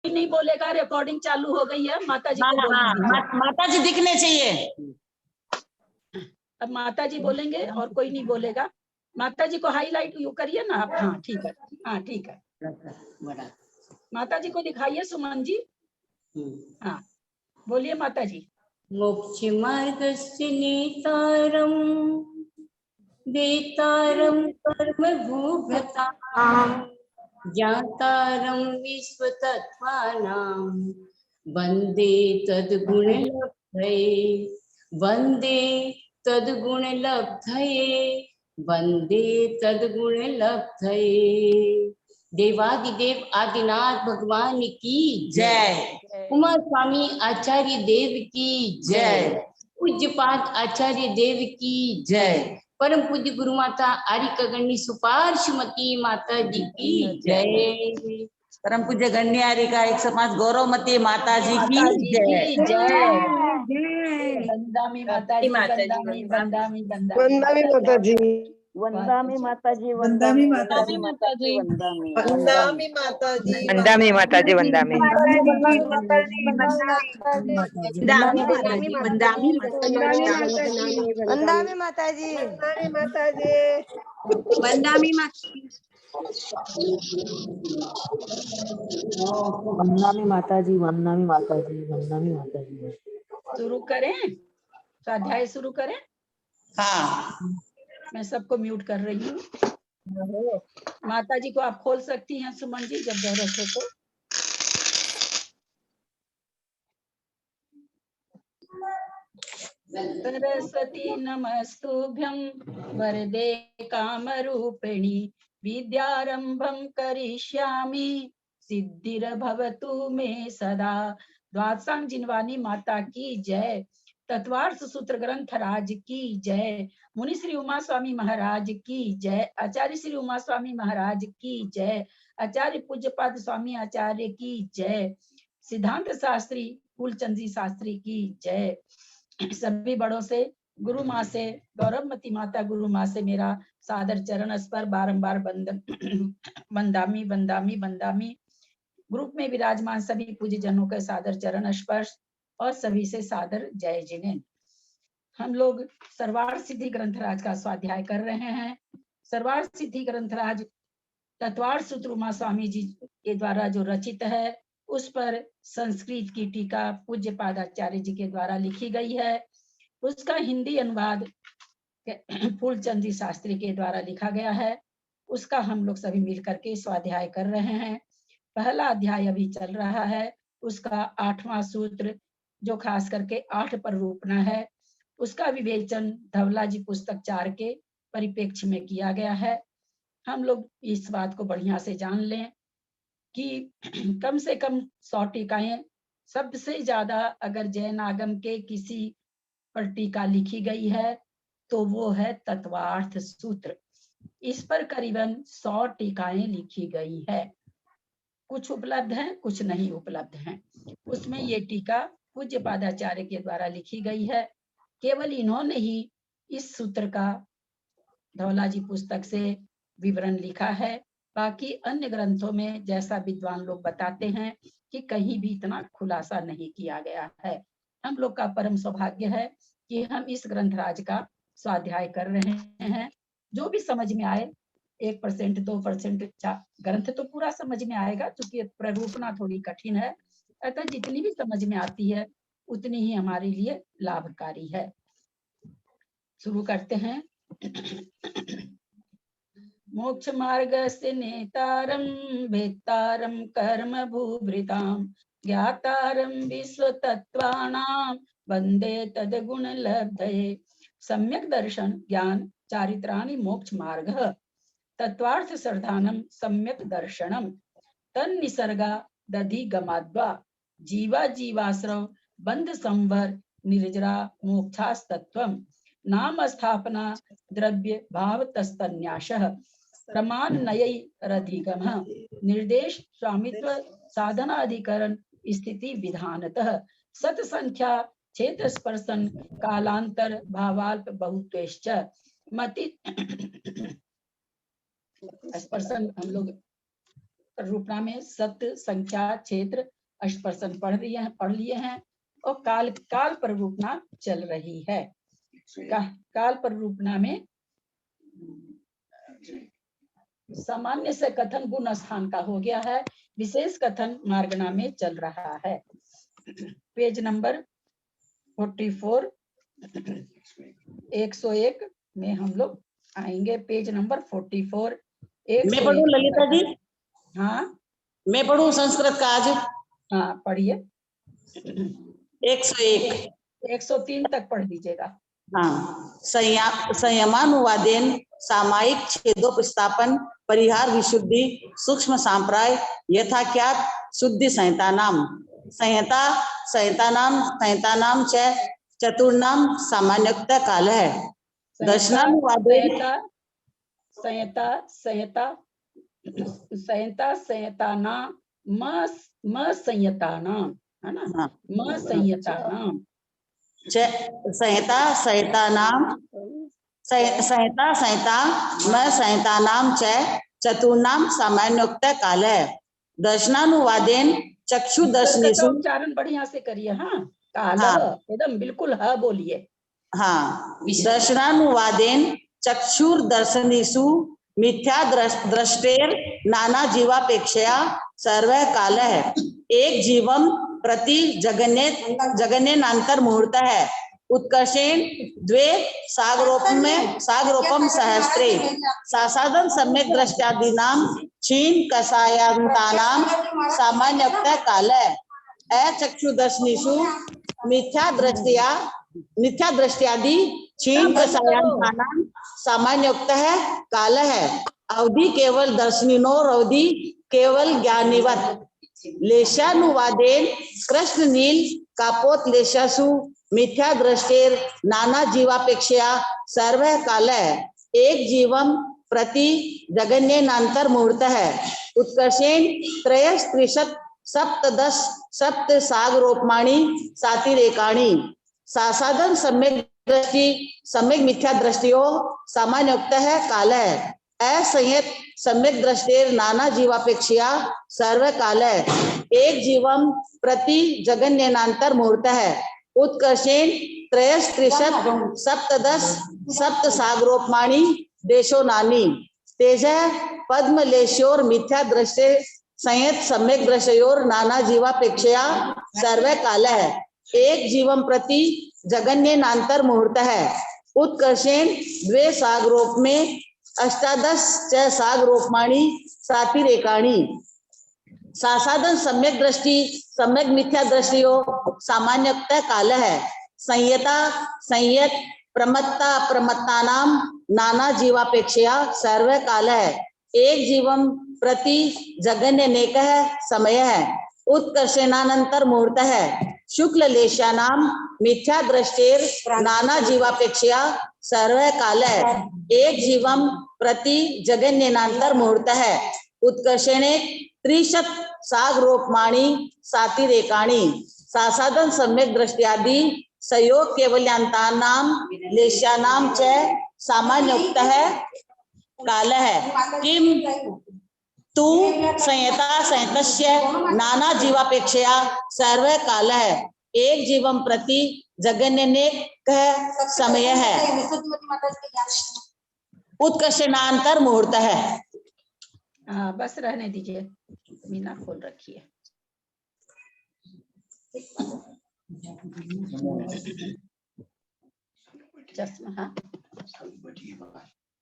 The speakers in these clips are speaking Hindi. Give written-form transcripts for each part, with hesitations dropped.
नहीं बोलेगा, रिकॉर्डिंग चालू हो गई है, माता जी को बोलने दीजिए। माता जी दिखने चाहिए। अब माता जी बोलेंगे और कोई नहीं बोलेगा। माता जी को हाईलाइट यू करिए ना आप। हाँ ठीक है, हाँ ठीक है, माता जी को दिखाइए सुमन जी। हाँ बोलिए माता जी। मोक्ष मार्गस्य नेतारं वेतारं कर्मभूभृतां ज्ञातारं विश्वतत्त्वानां वन्दे तद्गुणलब्धये वन्दे तद्गुणलब्धये वन्दे तद्गुणलब्धये। देवादिदेव आदिनाथ भगवान की जय। उमा स्वामी आचार्य देव की जय। पूज्यपाद आचार्य देव की जय। परम पूज्य गुरु माता आर्यकगणी सुपार्श्वमती माता जी की जय। परम पूज्य गण्यारिका एक समाज गौरवमती माता जी की जय। वंदामी माता जी, वंदामी वंदामी वंदामी माता जी, वंदामी माता जी, वंदामी माता जी, माता जी, वंदामी वंदामी माता जी, वंदामी माता जी, वंदामी वंदामी माता जी, वंदामी माता जी, वंदामी माता जी, वंदामी माता वंदामी माता जी, वंदामी माता जी, वंदामी माता जी। शुरू करें, स्वाध्याय शुरू करें। हाँ मैं सबको म्यूट कर रही हूँ। माता जी को आप खोल सकती हैं सुमन जी, जब जरूरत हो तो। सरस्वती नमस्तुभ्यं वरदे कामरूपिणी विद्यारंभं करिष्यामि सिद्धिर्भवतु मे सदा। द्वादशांग जिनवानी माता की जय। तत्वार्थ सूत्र ग्रंथ राज की जय। मुनि श्री उमा स्वामी महाराज की जय। आचार्य श्री उमा स्वामी महाराज की जय। आचार्य पूज्यपाद स्वामी आचार्य की जय। सिद्धांत शास्त्री फूलचंद जी शास्त्री की जय। सभी बड़ों से, गुरु माँ से, गौरवमती माता गुरु माँ से मेरा सादर चरण स्पर बारंबार बंदन वंदामी वंदामी वंदामी। ग्रुप में विराजमान सभी पूज्य जनों के सादर चरण स्पर्श और सभी से सादर जय जिनेन्द्र। हम लोग सर्वार्थ सिद्धि ग्रंथराज का स्वाध्याय कर रहे हैं। सर्वार्थ सिद्धि ग्रंथराज तत्वार्थ सूत्र उमा स्वामी जी के द्वारा जो रचित है, उस पर संस्कृत की टीका पूज्य पादाचार्य जी के द्वारा लिखी गई है। उसका हिंदी अनुवाद फूलचंद जी शास्त्री के द्वारा लिखा गया है। उसका हम लोग सभी मिलकर के स्वाध्याय कर रहे हैं। पहला अध्याय अभी चल रहा है। उसका 8वां सूत्र जो खास करके 8 पर रूपना है, उसका विवेचन धवला जी पुस्तक 4 के परिप्रेक्ष्य में किया गया है। हम लोग इस बात को बढ़िया से जान लें कि कम से कम 100 टीकाएं, सबसे ज्यादा अगर जैन आगम के किसी पर टीका लिखी गई है तो वो है तत्वार्थ सूत्र। इस पर करीबन 100 टीकाएं लिखी गई है। कुछ उपलब्ध हैं, कुछ नहीं उपलब्ध हैं। उसमें ये टीका पूज्य पादाचार्य के द्वारा लिखी गई है। केवल इन्होंने ही इस सूत्र का धौला जी पुस्तक से विवरण लिखा है। बाकी अन्य ग्रंथों में जैसा विद्वान लोग बताते हैं कि कहीं भी इतना खुलासा नहीं किया गया है। हम लोग का परम सौभाग्य है कि हम इस ग्रंथराज का स्वाध्याय कर रहे हैं। जो भी समझ में आए, 1% 2% ग्रंथ तो पूरा समझ में आएगा, क्योंकि प्ररूपणा थोड़ी कठिन है। अतः जितनी भी समझ में आती है उतनी ही हमारे लिए लाभकारी है। शुरू करते हैं। मोक्ष मार्गस्य नेतारं वेत्तारं कर्म भूभृतां ज्ञातारं विश्वतत्त्वानां वन्दे तद्गुणलब्धये। सम्यक् दर्शन ज्ञान चारित्राणि मोक्ष मार्गः तत्वार्थ श्रद्धानं सम्यक् दर्शनम् तन्निसर्गा दधिगमाद्वा जीवा जीवाश्रव बंध संवर निर्जरा मोक्षास्तत्वम् नाम स्थापना द्रव्य भाव तस्तन्यासः प्रमाण नयैरधिगमः निर्देश स्वामित्व साधनाधिकरण स्थिति विधानतः सत संख्या क्षेत्र स्पर्शन कालांतर भावाल्प बहुत्वेश्च मति स्पर्शन। हम लोग रूपना में सत संख्या क्षेत्र अष्टप्रश्न पढ़ लिए हैं और काल प्ररूपना चल रही है। काल प्ररूपना में सामान्य से कथन गुण स्थान का हो गया है, विशेष कथन मार्गणा में चल रहा है। पेज नंबर 44 101 में हम लोग आएंगे। पेज नंबर 44 मैं पढ़ूं ललिता जी? हाँ मैं पढ़ूं संस्कृत का आज? हाँ पढ़िए। 101 103 तक पढ़ दीजिएगा। हाँ। संयमानुवादेन सामायिक छेदोपस्थापन परिहार विशुद्धि सूक्ष्म सांप्राय यथाख्यात शुद्धि संहितानाम च चतुर्नाम सामान्यतः काल है। दर्शनानुवादेन संहितानाम है ना, संहितानाम संहितानाम च चतुर्नाम सामान्योक्त काल है। दर्शनानुवादेन चक्षुदर्शनेषु उच्चारण बढ़िया से करिए। हाँ काल एकदम बिल्कुल ह बोलिए। हाँ। दर्शनानुवादेन चक्षुर्दर्शनेषु मिथ्या दृष्टेर नाना जीवापेक्षया सर्वः काल है। एक जीवम प्रति जगन्यनांतर मुहूर्त है। उत्कर्षेण द्वे सागरोपम सहस्त्रे सासादन सम्यक दृष्टादीनां क्षीण कषायांतानां सामान्यतः काल है। अचक्षुदर्शनीषु मिथ्या दृष्टियादि क्षीण कषायांतानां सामान्यतः काल है। अवधि केवल दर्शनिनोर अवधि केवल ज्ञानिवत। लेशानुवादेन कृष्ण नील कापोत लेशासु मिथ्या दृष्टेर नाना जीवापेक्षया सर्वः काल है। एक जीवम प्रति जगन्यनांतर मुहूर्त है। उत्कर्षेण त्रयस्त्रिशत सप्तदश सप्त सागरोपमाणी सातिरेकाणी सासाधन सम्यक मिथ्या दृष्टियो सामान्योक्तः काल है। असंयत सम्यक दृष्टेर नाना जीवापेक्षया सर्व काल है। एक जीवम प्रति जगन्यनांतर मुहूर्त है। उत्कर्षेण त्रयस्त्रिशत सप्तदश सप्त सागरोपमाणी देशो नानी तेज पद्मलेशोर मिथ्या दृष्टे संयत सम्यक दृष्टयोर नाना जीवापेक्षया सर्व काल है। एक जीवम प्रति जगन्यनांतर मुहूर्त है। उत्कर्षेण द्वे सागरोप में अष्टादश च सागरोपमाणी सातिरेकाणी सासाधन सम्यक मिथ्या दृष्टियो सामान्यतः काल है। संयत प्रमत्तानाम नाना जीवापेक्षया सर्व काल है। एक जीवम प्रति जगन्यनेकः समय है। उत्कर्षणानंतर मुहूर्त है। शुक्ल लेशानाम मिथ्या दृष्टेर नाना जीवापेक्षया सर्व काल है। एक जीवम प्रति जगन्यनांतर मुहूर्त है। उत्कर्षणे त्रिशत सागरोपमाणी सातिरेकाणी सासाधन सम्यक दृष्टियादि संयोग केवल्यांतानाम लेशानाम च सामान्योक्तः काल है। किम तू संयतस्य नाना जीवापेक्षया सर्व काल है। एक जीवम प्रति जगन्यनेक समय है। उत्कर्षणांतर मुहूर्त है। बस रहने दीजिए, मीना खोल रखिए। चश्मा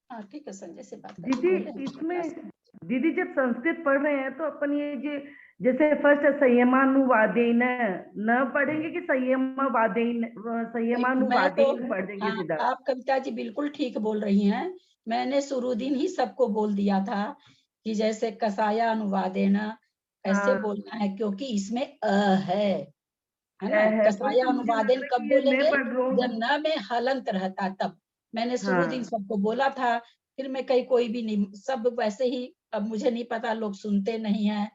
हाँ ठीक है, संजय से बात दीदी इसमें दीदी जब संस्कृत पढ़ रहे हैं तो अपन ये जैसे फर्स्ट संयमानुवादेन न पढ़ेंगे कि संयमानुवादेन पढ़ देंगे सीधा? आप कविता जी बिल्कुल ठीक बोल रही हैं। मैंने शुरू दिन ही सबको बोल दिया था कि जैसे कसाया अनुवादेन ऐसे बोलना है, क्योंकि इसमें है ना। कसाया अनुवादेन कब बोलेंगे? जब न में हलंत रहता तब। मैंने शुरू दिन सबको बोला था, फिर मैं कोई भी नहीं, सब वैसे ही। अब मुझे नहीं पता लोग सुनते नहीं हैं,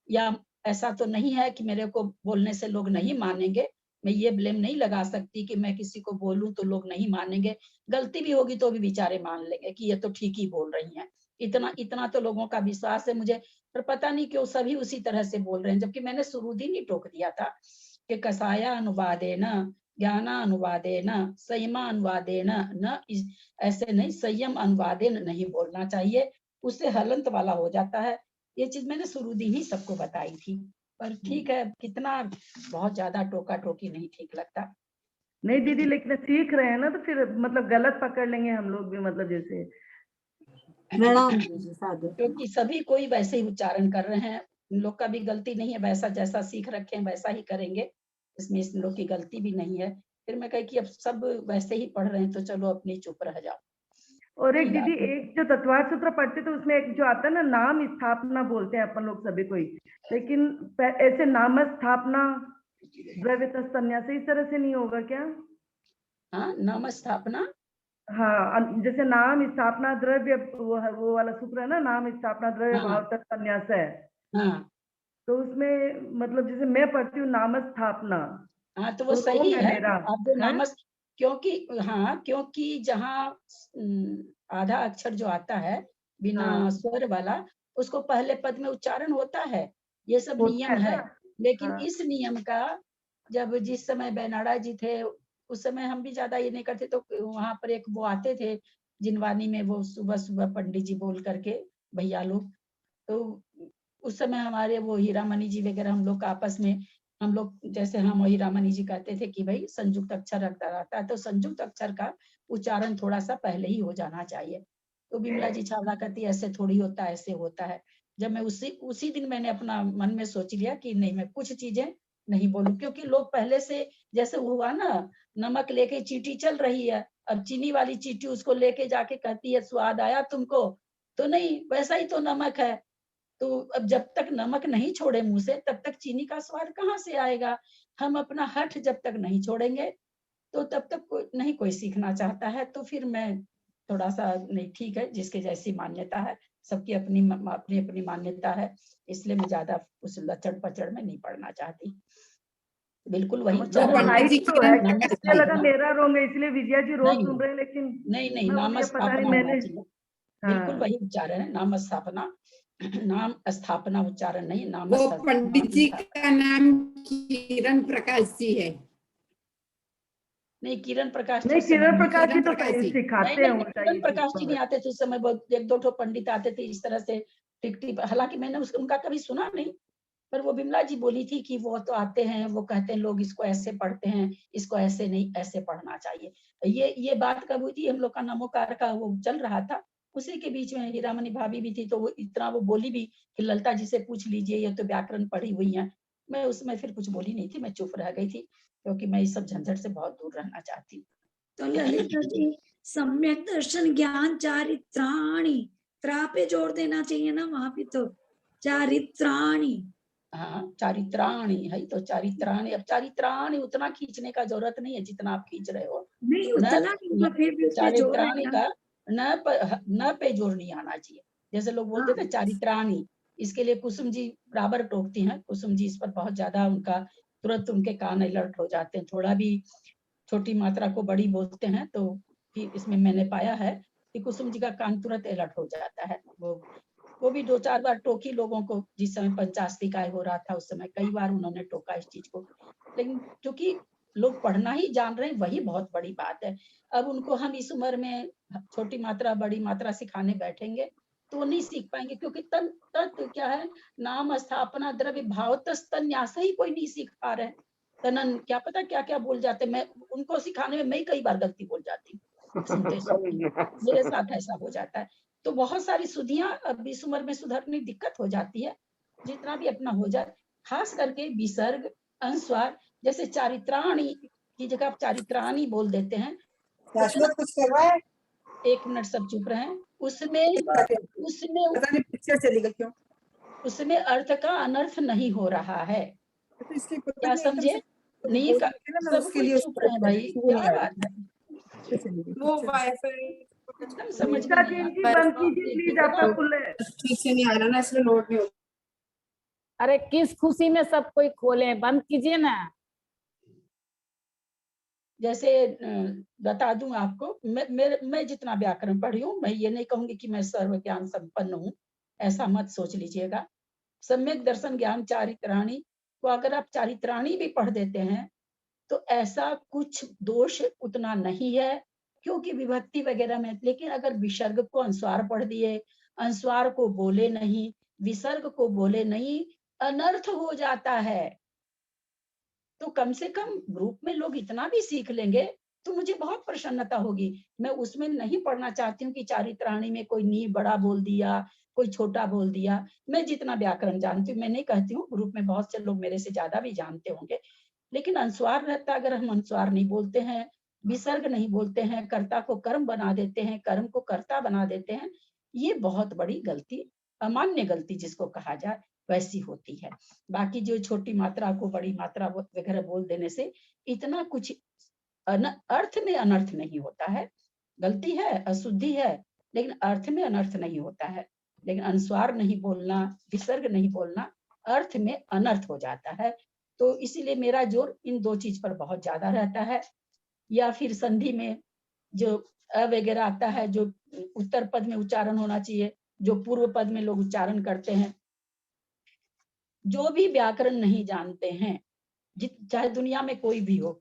या ऐसा तो नहीं है कि मेरे को बोलने से लोग नहीं मानेंगे। मैं ये ब्लेम नहीं लगा सकती कि मैं किसी को बोलूं तो लोग नहीं मानेंगे। गलती भी होगी तो भी बेचारे मान लेंगे कि ये तो ठीक ही बोल रही हैं। इतना इतना तो लोगों का विश्वास है मुझे, पर पता नहीं क्यों सभी उसी तरह से बोल रहे हैं, जबकि मैंने शुरू दिन ही टोक दिया था कि कसाया अनुवादेन ज्ञाना अनुवादेन संयमा अनुवादेन न ऐसे नहीं, संयम अनुवादेन नहीं बोलना चाहिए, उससे हलंत वाला हो जाता है। ये चीज मैंने शुरू दिन ही सबको बताई थी, पर ठीक है, कितना बहुत ज्यादा टोका टोकी नहीं ठीक लगता। नहीं दीदी, लेकिन सीख रहे हैं ना, तो फिर मतलब गलत पकड़ लेंगे हम लोग भी, मतलब जैसे क्योंकि सभी कोई वैसे ही उच्चारण कर रहे हैं, इन लोग का भी गलती नहीं है, वैसा जैसा सीख रखे हैं वैसा ही करेंगे, इसमें इन लोग की गलती भी नहीं है। फिर मैं कही कि अब सब वैसे ही पढ़ रहे हैं तो चलो अपनी चुप रह जाओ। और एक ठीक है। दीदी, एक जो तत्वार सूत्र पढ़ते तो उसमें एक जो आता है ना, नाम स्थापना बोलते हैं अपन लोग सभी कोई, लेकिन ऐसे नाम स्थापना द्रव्य संन्यास इस तरह से नहीं होगा क्या? हाँ, नाम स्थापना, हाँ, जैसे नाम स्थापना द्रव्य, वो वाला सूत्र है ना, नाम स्थापना द्रव्य हाँ। भाव तक संन्यास है, हाँ तो उसमें मतलब जैसे मैं पढ़ती हूँ नाम स्थापना, हाँ, तो वो तो सही है मेरा आप जो है? नामस, क्योंकि हाँ, क्योंकि जहाँ आधा अक्षर जो आता है बिना हाँ, स्वर वाला, उसको पहले पद में उच्चारण होता है, ये सब होता नियम है है। ना? लेकिन हाँ, इस नियम का जब जिस समय बेनाडा जी थे उस समय हम भी ज्यादा ये नहीं करते, तो वहां पर एक वो आते थे जिनवानी में, वो सुबह सुबह पंडित जी बोल करके भैया लोग, तो उस समय हमारे वो हीरामणि जी वगैरह हम लोग का आपस में, हम लोग जैसे हम हीरामणि जी कहते थे कि भाई संयुक्त अक्षर रखता रहता है, तो संयुक्त अक्षर का उच्चारण थोड़ा सा पहले ही हो जाना चाहिए। तो बिमला जी छावड़ा कहती ऐसे थोड़ी होता है, ऐसे होता है। जब मैं उसी दिन मैंने अपना मन में सोच लिया कि नहीं, मैं कुछ चीजें नहीं बोलूं, क्योंकि लोग पहले से जैसे हुआ ना, नमक लेके चींटी चल रही है, अब चीनी वाली चींटी उसको लेके जाके कहती है स्वाद आया तुमको, तो नहीं, वैसा ही तो नमक है। तो अब जब तक नमक नहीं छोड़े मुंह से तब तक चीनी का स्वाद कहाँ से आएगा। हम अपना हठ जब तक नहीं छोड़ेंगे तो तब तक कोई सीखना चाहता है। तो फिर मैं थोड़ा सा नहीं, ठीक है, जिसके जैसी मान्यता है, सबकी अपनी अपनी अपनी मान्यता है, इसलिए मैं ज्यादा उस लचड़ पचड़ में नहीं पढ़ना चाहती। बिल्कुल वही उच्चारण है। राइट तो है, मुझे लगा नामस्थापना, मेरा रोंग है, इसलिए विजया जी रोज नहीं सुन रहे हैं, लेकिन नहीं, मैं मुझे पता नहीं नामस्थापना होना मैंने। चाहिए, बिल्कुल हाँ, वही उच्चारण है, नाम स्थापना। नाम स्थापना उच्चारण नहीं, नाम वो पंडित जी स्थापना। का नाम किरण प्रकाश जी है। नहीं, किरण प्रकाश जी नहीं उस समय किरण नहीं थे। प्रकाश जी किरण तो प्रकाश जी। सिखाते नहीं हैं नहीं, उल्टा किरण ये प्रकाश चीज जी तो नहीं है। आते थे उस समय, बहुत एक दो ठो पंडित आते थे इस तरह से टिक टिक, हालांकि मैंने उनका कभी सुना नहीं, पर वो बिमला जी बोली थी कि वो तो आते हैं, वो कहते हैं लोग इसको ऐसे पढ़ते हैं, इसको ऐसे नहीं, ऐसे पढ़ना चाहिए। ये बात कब हुई थी, हम लोग का नमोकार का वो चल रहा था, उसी के बीच में हीरामणि भाभी भी थी, तो वो इतना वो बोली भी कि ललिता जी से पूछ लीजिए, ये तो व्याकरण पढ़ी हुई है। मैं उसमें फिर कुछ बोली नहीं थी, मैं चुप रह गई थी, क्योंकि मैं इस सब झंझट से बहुत दूर रहना चाहती हूँ। तो ललिता जी, सम्यक दर्शन ज्ञान चारित्राणि, त्रा पे जोड़ देना चाहिए ना वहां पे, तो चारित्राणि। हाँ, चारित्राणि है तो चारित्राणि, अब चारित्राणि उतना खींचने का जरूरत नहीं है जितना आप खींच रहे हो। नहीं उतना नहीं, तो फिर भी उसमें जोड़ है चारित्राणि ना। का न पे जोर नहीं आना चाहिए। जैसे लोग बोलते हाँ, थे चारित्राणि, इसके लिए कुसुम जी बराबर टोकती हैं, कुसुम जी इस पर बहुत ज्यादा उनका, तुरंत उनके कान अलर्ट हो जाते हैं, थोड़ा भी छोटी मात्रा को बड़ी बोलते हैं तो फिर इसमें मैंने पाया है कि कुसुम जी का कान तुरंत अलर्ट हो जाता है। वो भी 2-4 बार टोकी लोगों को, जिस समय पंचास्ती काय हो रहा था उस समय कई बार उन्होंने टोका इस चीज को, लेकिन क्योंकि लोग पढ़ना ही जान रहे हैं वही बहुत बड़ी बात है। अब उनको हम इस उम्र में छोटी मात्रा बड़ी मात्रा सिखाने बैठेंगे तो वो नहीं सीख पाएंगे, क्योंकि तत्व क्या है, नाम स्थापना द्रव्य भाव तन्यास ही कोई नहीं सीख पा रहे। तनन क्या पता क्या क्या बोल जाते, मैं उनको सिखाने में मैं कई बार गलती बोल जाती हूँ, सुनते सुनते मेरे साथ ऐसा हो जाता है। तो बहुत सारी सुधियां अब इस उम्र में सुधरने दिक्कत हो जाती है, जितना भी अपना हो जाए, खास करके विसर्ग अनुस्वार, जैसे चारित्राणी की जगह आप चारित्राणी बोल देते हैं। शाश्वत कुछ कर रहा है, 1 मिनट सब चुप रहे। उसमें उसमें पता नहीं पिक्चर चली गई क्यों, उसमें अर्थ का अनर्थ नहीं हो रहा है, तो इसलिए पता क्या नहीं एकदम समझे? से नहीं का, ना, मैं सब उसके कोई लिए चुप रहे भाई, क्या बात है, वो वाईफाई एकदम समझ में गीता नहीं जी आता। बंद कीजिए प्लीज, आपका फुल है। ठीक से नहीं आ रहा ना, इसलिए लोड नहीं हो। अरे किस खुशी में सब कोई खोले, बंद कीजिए ना। जैसे बता दूं आपको, मैं जितना व्याकरण पढ़ी हूँ, मैं ये नहीं कहूंगी कि मैं सर्व ज्ञान संपन्न हूँ, ऐसा मत सोच लीजिएगा। सम्यक दर्शन ज्ञान चारित्राणी को अगर आप चारित्राणी भी पढ़ देते हैं तो ऐसा कुछ दोष उतना नहीं है, क्योंकि विभक्ति वगैरह में, लेकिन अगर विसर्ग को अनुस्वार पढ़ दिए, अनुस्वार को बोले नहीं, विसर्ग को बोले नहीं, अनर्थ हो जाता है। तो कम से कम ग्रुप में लोग इतना भी सीख लेंगे तो मुझे बहुत प्रसन्नता होगी। मैं उसमें नहीं पढ़ना चाहती हूँ कि चारित्राणी में कोई नी बड़ा बोल दिया, कोई छोटा बोल दिया। मैं जितना व्याकरण जानती हूँ, मैं नहीं कहती हूँ, ग्रुप में बहुत से लोग मेरे से ज्यादा भी जानते होंगे, लेकिन अनुस्वार रहता, अगर हम अनुस्वार नहीं बोलते हैं, विसर्ग नहीं बोलते हैं, कर्ता को कर्म बना देते हैं, कर्म को कर्ता बना देते हैं, ये बहुत बड़ी गलती, अमान्य गलती जिसको कहा जाए वैसी होती है। बाकी जो छोटी मात्रा को बड़ी मात्रा वगैरह बोल देने से इतना कुछ अर्थ में अनर्थ नहीं होता है। गलती है, अशुद्धि है, लेकिन अर्थ में अनर्थ नहीं होता है। लेकिन अनुस्वार नहीं बोलना, विसर्ग नहीं बोलना, अर्थ में अनर्थ हो जाता है। तो इसीलिए मेरा जोर इन दो चीज पर बहुत ज्यादा रहता है। या फिर संधि में जो अ वगैरह आता है, जो उत्तर पद में उच्चारण होना चाहिए, जो पूर्व पद में लोग उच्चारण करते हैं, जो भी व्याकरण नहीं जानते हैं, चाहे दुनिया में कोई भी हो,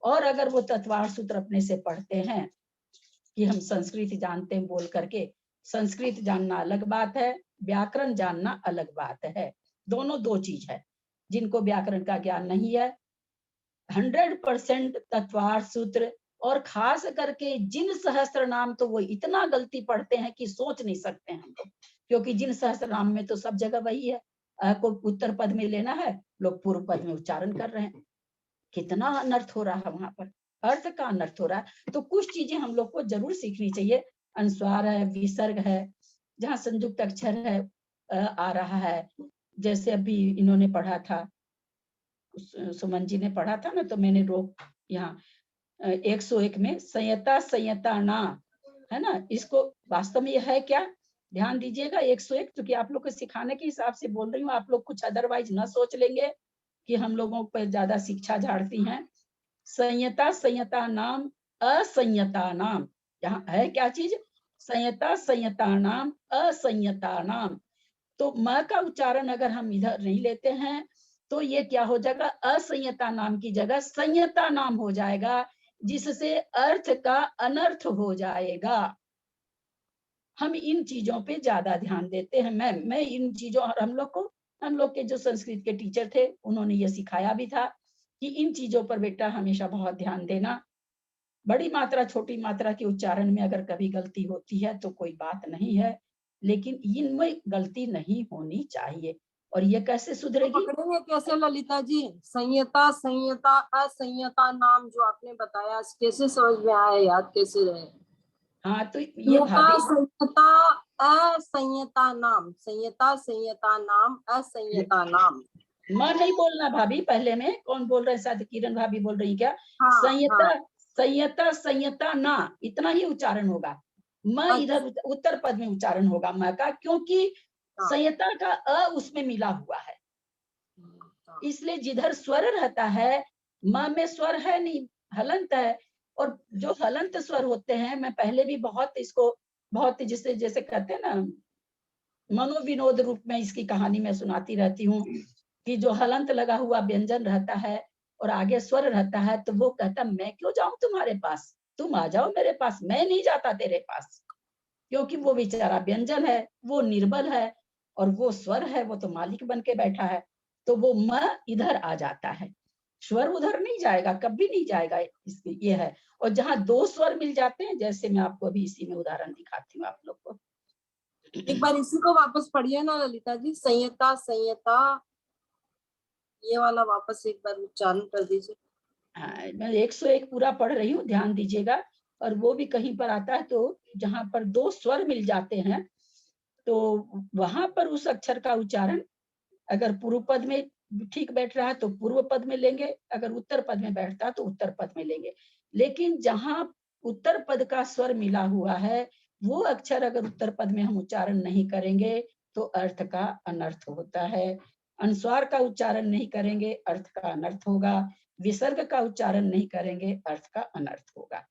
और अगर वो तत्वार्थ सूत्र अपने से पढ़ते हैं कि हम संस्कृत जानते हैं बोल करके, संस्कृत जानना अलग बात है, व्याकरण जानना अलग बात है। दोनों दो चीज है। जिनको व्याकरण का ज्ञान नहीं है, 100% तत्वार्थ सूत्र, और खास करके जिन सहस्त्र नाम, तो वो इतना गलती पढ़ते हैं कि सोच नहीं सकते हैं हम लोग, क्योंकि जिन सहस्त्र नाम में तो सब जगह वही है। को उत्तर पद में लेना है, लोग पूर्व पद में उच्चारण कर रहे हैं। कितना अनर्थ हो रहा है वहां पर, अर्थ का अनर्थ हो रहा है। तो कुछ चीजें हम लोग को जरूर सीखनी चाहिए। अनुस्वार है, विसर्ग है, जहाँ संयुक्त अक्षर है आ रहा है, जैसे अभी इन्होंने पढ़ा था, सुमन जी ने पढ़ा था ना, तो मैंने रोक यहाँ 101 में संयता संयता ना, है ना, इसको वास्तव में यह है क्या, ध्यान दीजिएगा। 101 क्योंकि आप लोग को सिखाने के हिसाब से बोल रही हूँ, आप लोग कुछ अदरवाइज न सोच लेंगे कि हम लोगों पर ज्यादा शिक्षा झाड़ती हैं। संयता संयता नाम, असंयता नाम, यहाँ है क्या चीज, संयता संयता नाम, असंयता नाम। तो म का उच्चारण अगर हम इधर नहीं लेते हैं तो ये क्या हो जाएगा, असंयता नाम की जगह संयता नाम हो जाएगा, जिससे अर्थ का अनर्थ हो जाएगा। हम इन चीजों पे ज्यादा ध्यान देते हैं। मैं इन चीजों, और हम लोग के जो संस्कृत के टीचर थे उन्होंने ये सिखाया भी था कि इन चीजों पर बेटा हमेशा बहुत ध्यान देना। बड़ी मात्रा छोटी मात्रा के उच्चारण में अगर कभी गलती होती है तो कोई बात नहीं है, लेकिन इनमें गलती नहीं होनी चाहिए। और ये कैसे सुधरेगी, पकड़ेंगे कैसे ललिता जी? संयता संयता असंयता नाम जो आपने बताया, कैसे समझ में आया, याद कैसे रहे? हाँ तो ये भाभी, संयता असंयता नाम, संयता संयता नाम, असंयता नाम। माँ नहीं बोलना भाभी, पहले में कौन बोल रहे हैं, शायद किरण भाभी बोल रही क्या? हाँ, संयता हाँ। संयता संयता ना, इतना ही उच्चारण होगा। म इधर उत्तर पद में उच्चारण होगा म का, क्योंकि संयता का अ उसमें मिला हुआ है, इसलिए जिधर स्वर रहता है, म में स्वर है नहीं, हलंत है। और जो हलंत स्वर होते हैं, मैं पहले भी बहुत इसको बहुत जिसे जैसे कहते हैं ना, मनोविनोद रूप में इसकी कहानी मैं सुनाती रहती हूँ कि जो हलंत लगा हुआ व्यंजन रहता है और आगे स्वर रहता है, तो वो कहता मैं क्यों जाऊं तुम्हारे पास, तुम आ जाओ मेरे पास, मैं नहीं जाता तेरे पास, क्योंकि वो बेचारा व्यंजन है, वो निर्बल है, और वो स्वर है, वो तो मालिक बन के बैठा है। तो वो म इधर आ जाता है, स्वर उधर नहीं जाएगा, कभी नहीं जाएगा, इसके ये है। और जहाँ दो स्वर मिल जाते हैं, जैसे मैं आपको अभी इसी में उदाहरण दिखाती हूँ आप लोग को। एक बार इसी को वापस पढ़िए ना ललिता जी, संयता संयता, ये वाला वापस एक बार उच्चारण कर दीजिए। हाँ, मैं 101 पूरा पढ़ रही हूँ, ध्यान दीजिएगा। और वो भी कहीं पर आता है, तो जहाँ पर दो स्वर मिल जाते हैं, तो वहां पर उस अक्षर का उच्चारण अगर पूर्व पद में ठीक बैठ रहा है तो पूर्व पद में लेंगे, अगर उत्तर पद में बैठता है तो उत्तर पद में लेंगे। लेकिन जहाँ उत्तर पद का स्वर मिला हुआ है, वो अक्षर अगर उत्तर पद में हम उच्चारण नहीं करेंगे तो अर्थ का अनर्थ होता है। अनुस्वार का उच्चारण नहीं करेंगे, अर्थ का अनर्थ होगा। विसर्ग का उच्चारण नहीं करेंगे, अर्थ का अनर्थ होगा।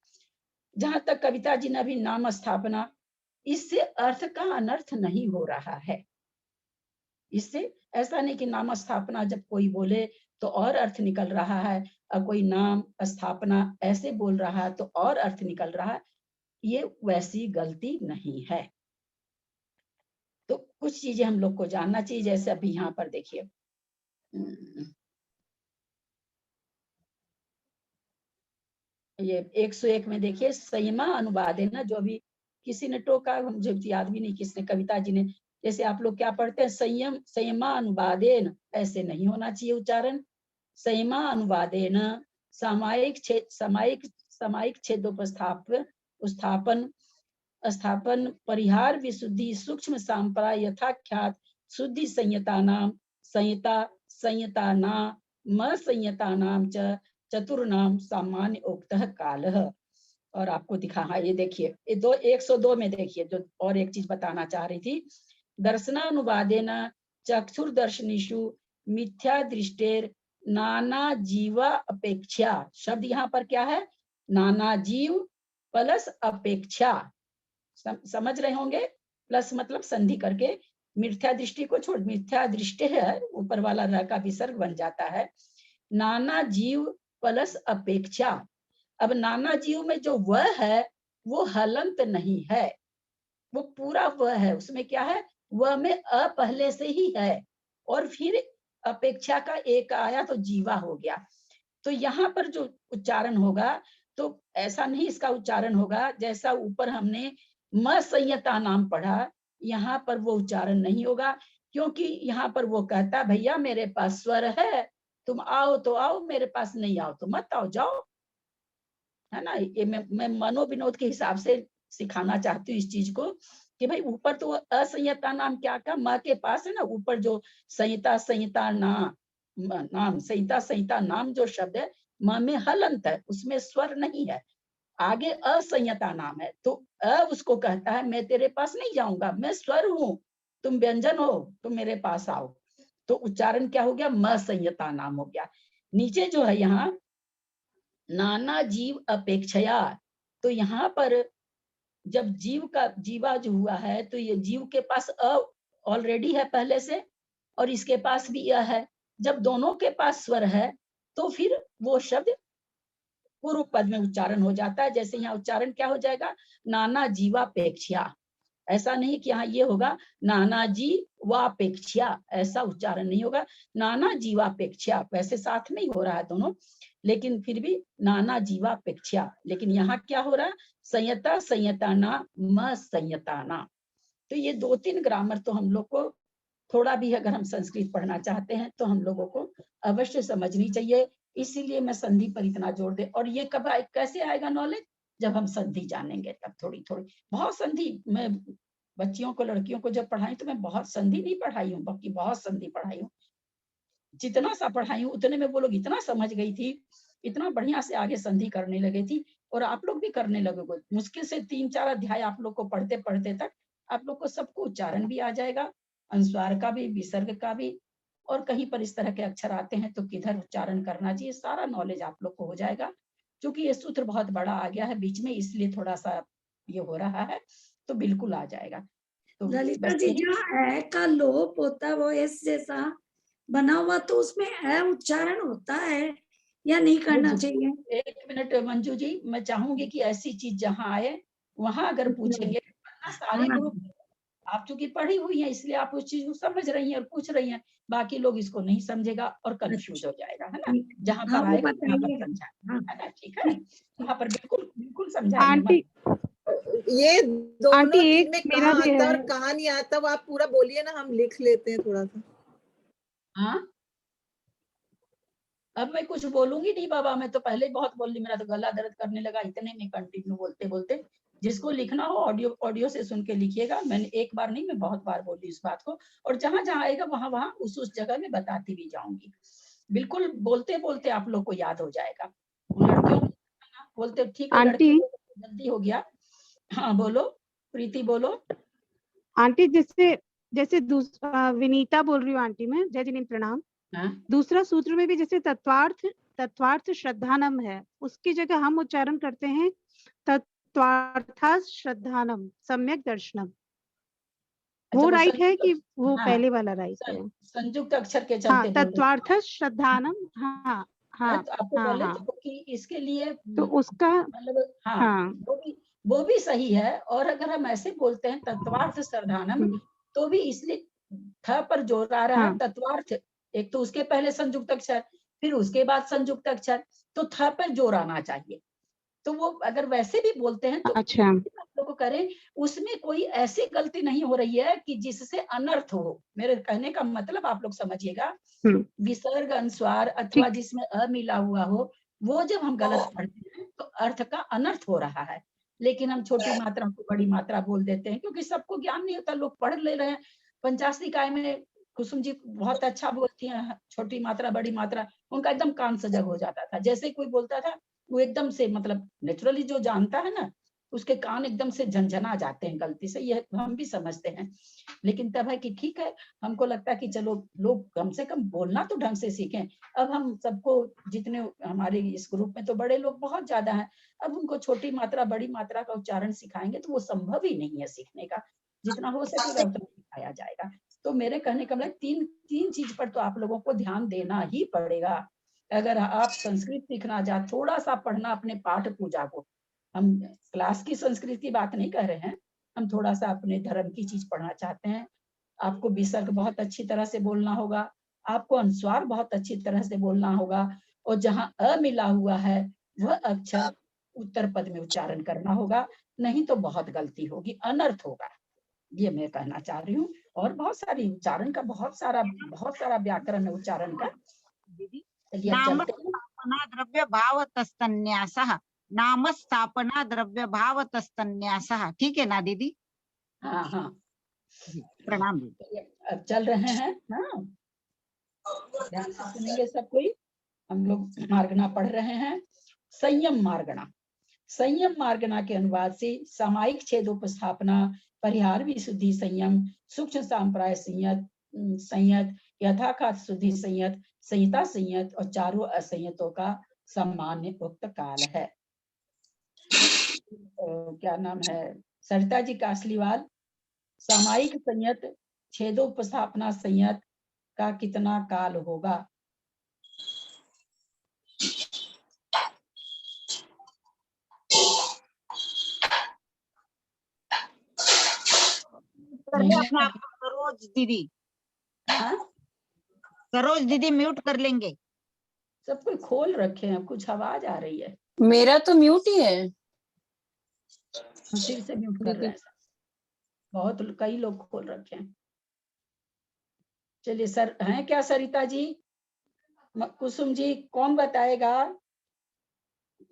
जहां तक कविता जी ने अभी नाम स्थापना, इससे अर्थ का अनर्थ नहीं हो रहा है। इससे ऐसा नहीं कि नाम स्थापना जब कोई बोले तो और अर्थ निकल रहा है, और कोई नाम स्थापना ऐसे बोल रहा है तो और अर्थ निकल रहा है, ये वैसी गलती नहीं है। तो कुछ चीजें हम लोग को जानना चाहिए। जैसे अभी यहाँ पर देखिए, ये 101 में देखिए, संयमा अनुवाद है ना, जो अभी किसी ने टोका, मुझे याद भी नहीं किसने, कविता जी ने। जैसे आप लोग क्या पढ़ते हैं, संयम संयमा अनुवादेन, ऐसे नहीं होना चाहिए उच्चारण। संयमा अनुवादेन सामायिक सामायिक छेदोपस्थापन स्थापन परिहार विशुद्धि सूक्ष्म सांप्राय यथाख्यात शुद्धि संयतानाम संयतानाम संयतानाम च चतुर्नाम सामान्य उक्तः कालः। और आपको दिखा, हाँ ये देखिए, ये 102 में देखिए, जो और एक चीज बताना चाह रही थी। दर्शनानुवादेन चक्षुर्दर्शनीषु मिथ्या दृष्टेर नाना जीवा अपेक्षा। शब्द यहाँ पर क्या है, नाना जीव प्लस अपेक्षा, समझ रहे होंगे। प्लस मतलब संधि करके, मिथ्या दृष्टि को छोड़, मिथ्या दृष्टि है, ऊपर वाला र का विसर्ग बन जाता है। नाना जीव प्लस अपेक्षा। अब नाना जीव में जो वह है वो हलंत नहीं है, वो पूरा वह है। उसमें क्या है, वह में अ पहले से ही है, और फिर अपेक्षा का एक आया तो जीवा हो गया। तो यहाँ पर जो उच्चारण होगा, तो ऐसा नहीं इसका उच्चारण होगा जैसा ऊपर हमने म संयता नाम पढ़ा, यहाँ पर वो उच्चारण नहीं होगा। क्योंकि यहाँ पर वो कहता, भैया मेरे पास स्वर है, तुम आओ तो आओ, मेरे पास नहीं आओ तो मत आओ, जाओ, है ना। ये मैं मनोविनोद के हिसाब से सिखाना चाहती हूँ इस चीज को, कि भाई ऊपर तो असंयता नाम क्या का, माँ के पास है ना, ऊपर जो संहिता संहिता नाम संहिता संहिता नाम जो शब्द है, माँ में हलंत है, उसमें स्वर नहीं है। आगे असंयता नाम है, तो उसको कहता है मैं तेरे पास नहीं जाऊंगा, मैं स्वर हूँ, तुम व्यंजन हो, तुम मेरे पास आओ। तो उच्चारण क्या हो गया, म संयता नाम हो गया। नीचे जो है यहाँ नाना जीव अपेक्षया, तो यहाँ पर जब जीव का जीवा जो हुआ है, तो ये जीव के पास अ ऑलरेडी है पहले से, और इसके पास भी यह है। जब दोनों के पास स्वर है तो फिर वो शब्द पूर्व पद में उच्चारण हो जाता है। जैसे यहाँ उच्चारण क्या हो जाएगा, नाना जीवापेक्षा। ऐसा नहीं कि यहाँ ये होगा नाना जीवापेक्षा, ऐसा उच्चारण नहीं होगा। नाना जीवापेक्षा, वैसे साथ में ही हो रहा है दोनों, लेकिन फिर भी नाना जीवापेक्षा। लेकिन यहाँ क्या हो रहा है, संयता संयताना म संयताना। तो ये 2-3 ग्रामर तो हम लोग को थोड़ा भी, अगर हम संस्कृत पढ़ना चाहते हैं तो हम लोगों को अवश्य समझनी चाहिए। इसीलिए मैं संधि पर इतना जोर दे। और ये कब कैसे आएगा नॉलेज, जब हम संधि जानेंगे तब। थोड़ी थोड़ी बहुत संधि मैं बच्चियों को, लड़कियों को जब पढ़ाई तो मैं बहुत संधि नहीं पढ़ाई हूँ, बाकी बहुत संधि पढ़ाई हूँ। जितना सा पढ़ाई हूँ उतने में वो लोग इतना समझ गई थी, इतना बढ़िया से आगे संधि करने लगे थी। और आप लोग भी करने लगोगे। मुश्किल से 3-4 अध्याय आप लोग को पढ़ते पढ़ते तक आप लोग को सबको उच्चारण भी आ जाएगा, अनुस्वार का भी, विसर्ग का भी, और कहीं पर इस तरह के अक्षर आते हैं तो किधर उच्चारण करना चाहिए, सारा नॉलेज आप लोग को हो जाएगा। क्योंकि ये सूत्र बहुत बड़ा आ गया है बीच में, इसलिए थोड़ा सा ये हो रहा है, तो बिल्कुल आ जाएगा। तो ललिता जी, जहाँ ए का लोप होता है वो एस जैसा बना हुआ, तो उसमें ए उच्चारण होता है या नहीं करना चाहिए? 1 मिनट मंजू जी, मैं चाहूंगी कि ऐसी चीज जहाँ आए वहां अगर पूछेंगे, सारे ग्रुप आप चूंकि पढ़ी हुई है इसलिए आप उस चीज को समझ रही हैं और पूछ रही हैं, बाकी लोग इसको नहीं समझेगा और कंफ्यूज हो जाएगा, है ना। जहाँ पर आएगा वहाँ पर समझाएंगे, है ना, ठीक है। वहाँ पर बिल्कुल बिल्कुल समझाएंगे। ये दोनों आंटी, एक में मेरा कहाँ भी आता है। और कहाँ नहीं आता, वो आप पूरा बोलिए ना, हम लिख लेते हैं थोड़ा सा। हाँ, अब मैं कुछ बोलूंगी नहीं बाबा, मैं तो पहले ही बहुत बोल ली, मेरा तो गला दर्द करने लगा इतने में कंटिन्यू बोलते बोलते। जिसको लिखना हो ऑडियो से सुन के लिखिएगा। मैंने एक बार नहीं, मैं बहुत बार बोली इस बात को, और जहां जहां आएगा वहां वहां उस जगह में बताती भी जाऊंगी। बिल्कुल बोलते बोलते आप लोग को याद हो जाएगा। लड़कियों बोलते ठीक है, लड़की जल्दी हो गया। हाँ बोलो प्रीति, बोलो। आंटी, जैसे विनीता बोल रही हूँ आंटी, मैं जय जिनेन्द्र प्रणाम। हाँ? दूसरा सूत्र में भी जैसे तत्वार्थ तत्वार्थ श्रद्धानम है, उसकी जगह हम उच्चारण करते हैं तत्वार्थ श्रद्धानम सम्यक दर्शनम। वो राइट है कि वो हाँ, पहले वाला राइट है? संयुक्त अक्षर के हाँ, चलते बोल रहे हैं। तत्वार्थ श्रद्धानम। हाँ हाँ तो आपको हाँ बोले हाँ, तो कि इसके लिए तो उसका मतलब हाँ, हाँ वो भी सही है। और अगर हम ऐसे बोलते हैं तत्वार्थ श्रद्धानम, तो भी इसलिए थ पर जोर आ रहा है। हाँ। तत्वार्थ एक तो उसके पहले संयुक्त अक्षर, फिर उसके बाद संयुक्त अक्षर, तो थ पर जोर आना चाहिए। तो वो अगर वैसे भी बोलते हैं तो अच्छा, आप लोग करें, उसमें कोई ऐसी गलती नहीं हो रही है कि जिससे अनर्थ हो। मेरे कहने का मतलब आप लोग समझिएगा, विसर्ग अनुस्वार अथवा जिसमें अ मिला हुआ हो, वो जब हम गलत पढ़ते हैं तो अर्थ का अनर्थ हो रहा है। लेकिन हम छोटी मात्रा को बड़ी मात्रा बोल देते हैं, क्योंकि सबको ज्ञान नहीं होता, लोग पढ़ ले रहे हैं। पंचाश निकाय में कुसुम जी बहुत अच्छा बोलती हैं, छोटी मात्रा बड़ी मात्रा, उनका एकदम कान सजग हो जाता था। जैसे कोई बोलता था, वो एकदम से मतलब नेचुरली जो जानता है ना, उसके कान एकदम से झनझना जाते हैं गलती से, ये हम भी समझते हैं। लेकिन तब है कि ठीक है, हमको लगता है कि चलो लोग कम से कम बोलना तो ढंग से सीखें। अब हम सबको, जितने हमारे इस ग्रुप में तो बड़े लोग बहुत ज्यादा हैं, अब उनको छोटी मात्रा बड़ी मात्रा का उच्चारण सिखाएंगे तो वो संभव ही नहीं है सीखने का। जितना हो सकेगा उतना सिखाया जाएगा। तो मेरे कहने का मतलब तीन चीज पर तो आप लोगों को ध्यान देना ही पड़ेगा। अगर आप संस्कृत सीखना चाहते, थोड़ा सा पढ़ना अपने पाठ पूजा को, हम क्लास की संस्कृत की बात नहीं कर रहे हैं, हम थोड़ा सा अपने धर्म की चीज पढ़ना चाहते हैं। आपको विसर्ग बहुत अच्छी तरह से बोलना होगा, आपको अनुस्वार बहुत अच्छी तरह से बोलना होगा, और जहाँ अ मिला हुआ है वह अक्षर उत्तर पद में उच्चारण करना होगा, नहीं तो बहुत गलती होगी, अनर्थ होगा। ये मैं कहना चाह रही हूँ। और बहुत सारी उच्चारण का बहुत सारा व्याकरण है उच्चारण का। चलिए अब चलते हैं। नामस्थापना द्रव्य भावतस्तन्यासः, नामस्थापना द्रव्य भावतस्तन्यासः, ठीक है ना दीदी? हाँ हाँ, प्रणाम दीदी। अब चल रहे हैं। हाँ, ध्यान से सुनेंगे सब कोई। हम लोग मार्गना पढ़ रहे हैं। संयम मार्गना। संयम मार्गना के अनुवाद से सामायिक छेदोपस्थापना, परिहार विशुद्धि संयम, सूक्ष्म सांप्राय संयत, यथाखात शुद्धि संयत, संहिता संयत और चारों असंयतों का सामान्य उक्त काल है। क्या नाम है, सरिता जी कासलीवाल, सामायिक संयत छेदोपस्थापना संयत का कितना काल होगा? अपने आप को सरोज दीदी, सरोज दीदी म्यूट कर लेंगे। सब कोई खोल रखे हैं, कुछ आवाज आ रही है। मेरा तो म्यूट ही है। फिर से म्यूट कर रहे हैं, बहुत कई लोग खोल रखे हैं। चलिए सर, हैं क्या सरिता जी, कुसुम जी, कौन बताएगा?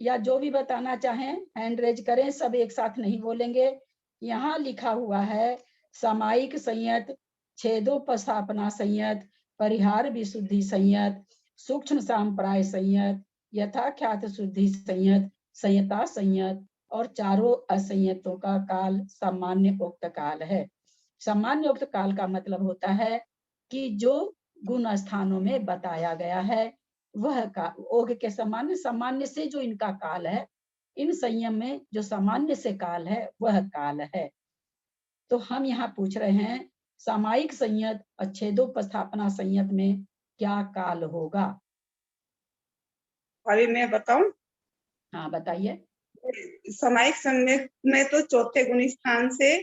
या जो भी बताना चाहें हैंड रेज करें, सब एक साथ नहीं बोलेंगे। यहाँ लिखा हुआ है सामायिक संयत, छेदोपस्थापना संयत, परिहार विशुद्धि संयत, सूक्ष्म सांप्राय संयत, यथाख्यात शुद्धि संयत, संयता संयत और चारों असंयतों का काल सामान्य उक्त काल है। सामान्य उक्त काल का मतलब होता है कि जो गुण स्थानों में बताया गया है वह का ओघ के सामान्य, सामान्य से जो इनका काल है, इन संयम में जो सामान्य से काल है वह काल है। तो हम यहाँ पूछ रहे हैं सामायिक संयत और छेदोपस्थापना संयत में क्या काल होगा? अभी मैं बताऊं? हाँ बताइए। सामायिक संयत में तो चौथे गुण स्थान से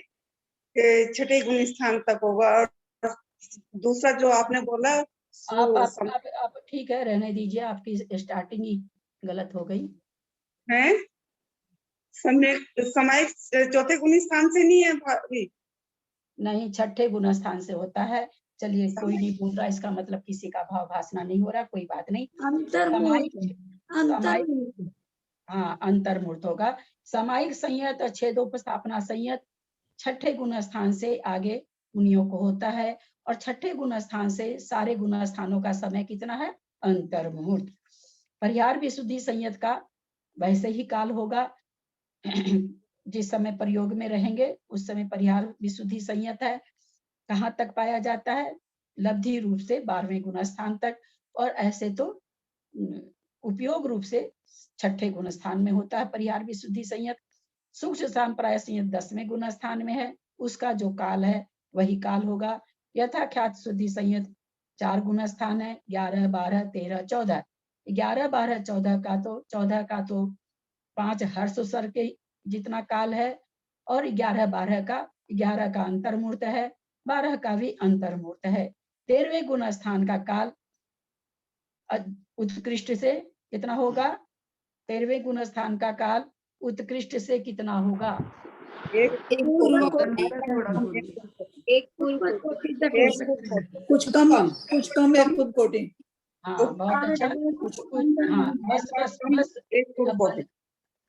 छठे गुण स्थान तक होगा। और दूसरा जो आपने बोला आप ठीक है, रहने दीजिए, आपकी स्टार्टिंग ही गलत हो गई है। सामायिक चौथे गुण स्थान से नहीं है भाभी? नहीं, छठे गुण स्थान से होता है। चलिए कोई नहीं बोल रहा, इसका मतलब किसी का भाव भासना नहीं हो रहा, कोई बात नहीं। हाँ, अंतर्मूर्त होगा। सामायिक संयत और छेदोपस्थापना संयत छठे गुण स्थान से आगे मुनियों को होता है, और छठे गुण स्थान से सारे गुण स्थानों का समय कितना है? अंतर्मुहूर्त। परिहार विशुद्धि संयत का वैसे ही काल होगा, जिस समय प्रयोग में रहेंगे उस समय परिहार विशुद्धि संयत है। कहाँ तक पाया जाता है? लब्धि रूप से 12वें गुण स्थान तक। और ऐसे तो उपयोग रूप से छठे गुण स्थान में होता है। परिहार विशुद्धि संयत सूक्ष्म सांप्राय संयत 10वें गुण स्थान में है, उसका जो काल है वही काल होगा। यथा ख्यात शुद्धि संयत 4 गुण स्थान है, 11, 12, 13, 14। 11, 12, 14 का तो 5 हर्ष स्वर के जितना काल है, और 11, 12 का 11 का अंतर्मूर्त है, 12 का भी अंतर्मूर्त है। 13वें गुण स्थान का काल उत्कृष्ट से कितना होगा? 13वें गुण स्थान का काल उत्कृष्ट से कितना होगा? एक पूर्व कोटि तक हो सकता है। कुछ कम एक पूर्व कोटि। हाँ, बहुत अच्छा। हाँ, बस एक पूर्व कोटि।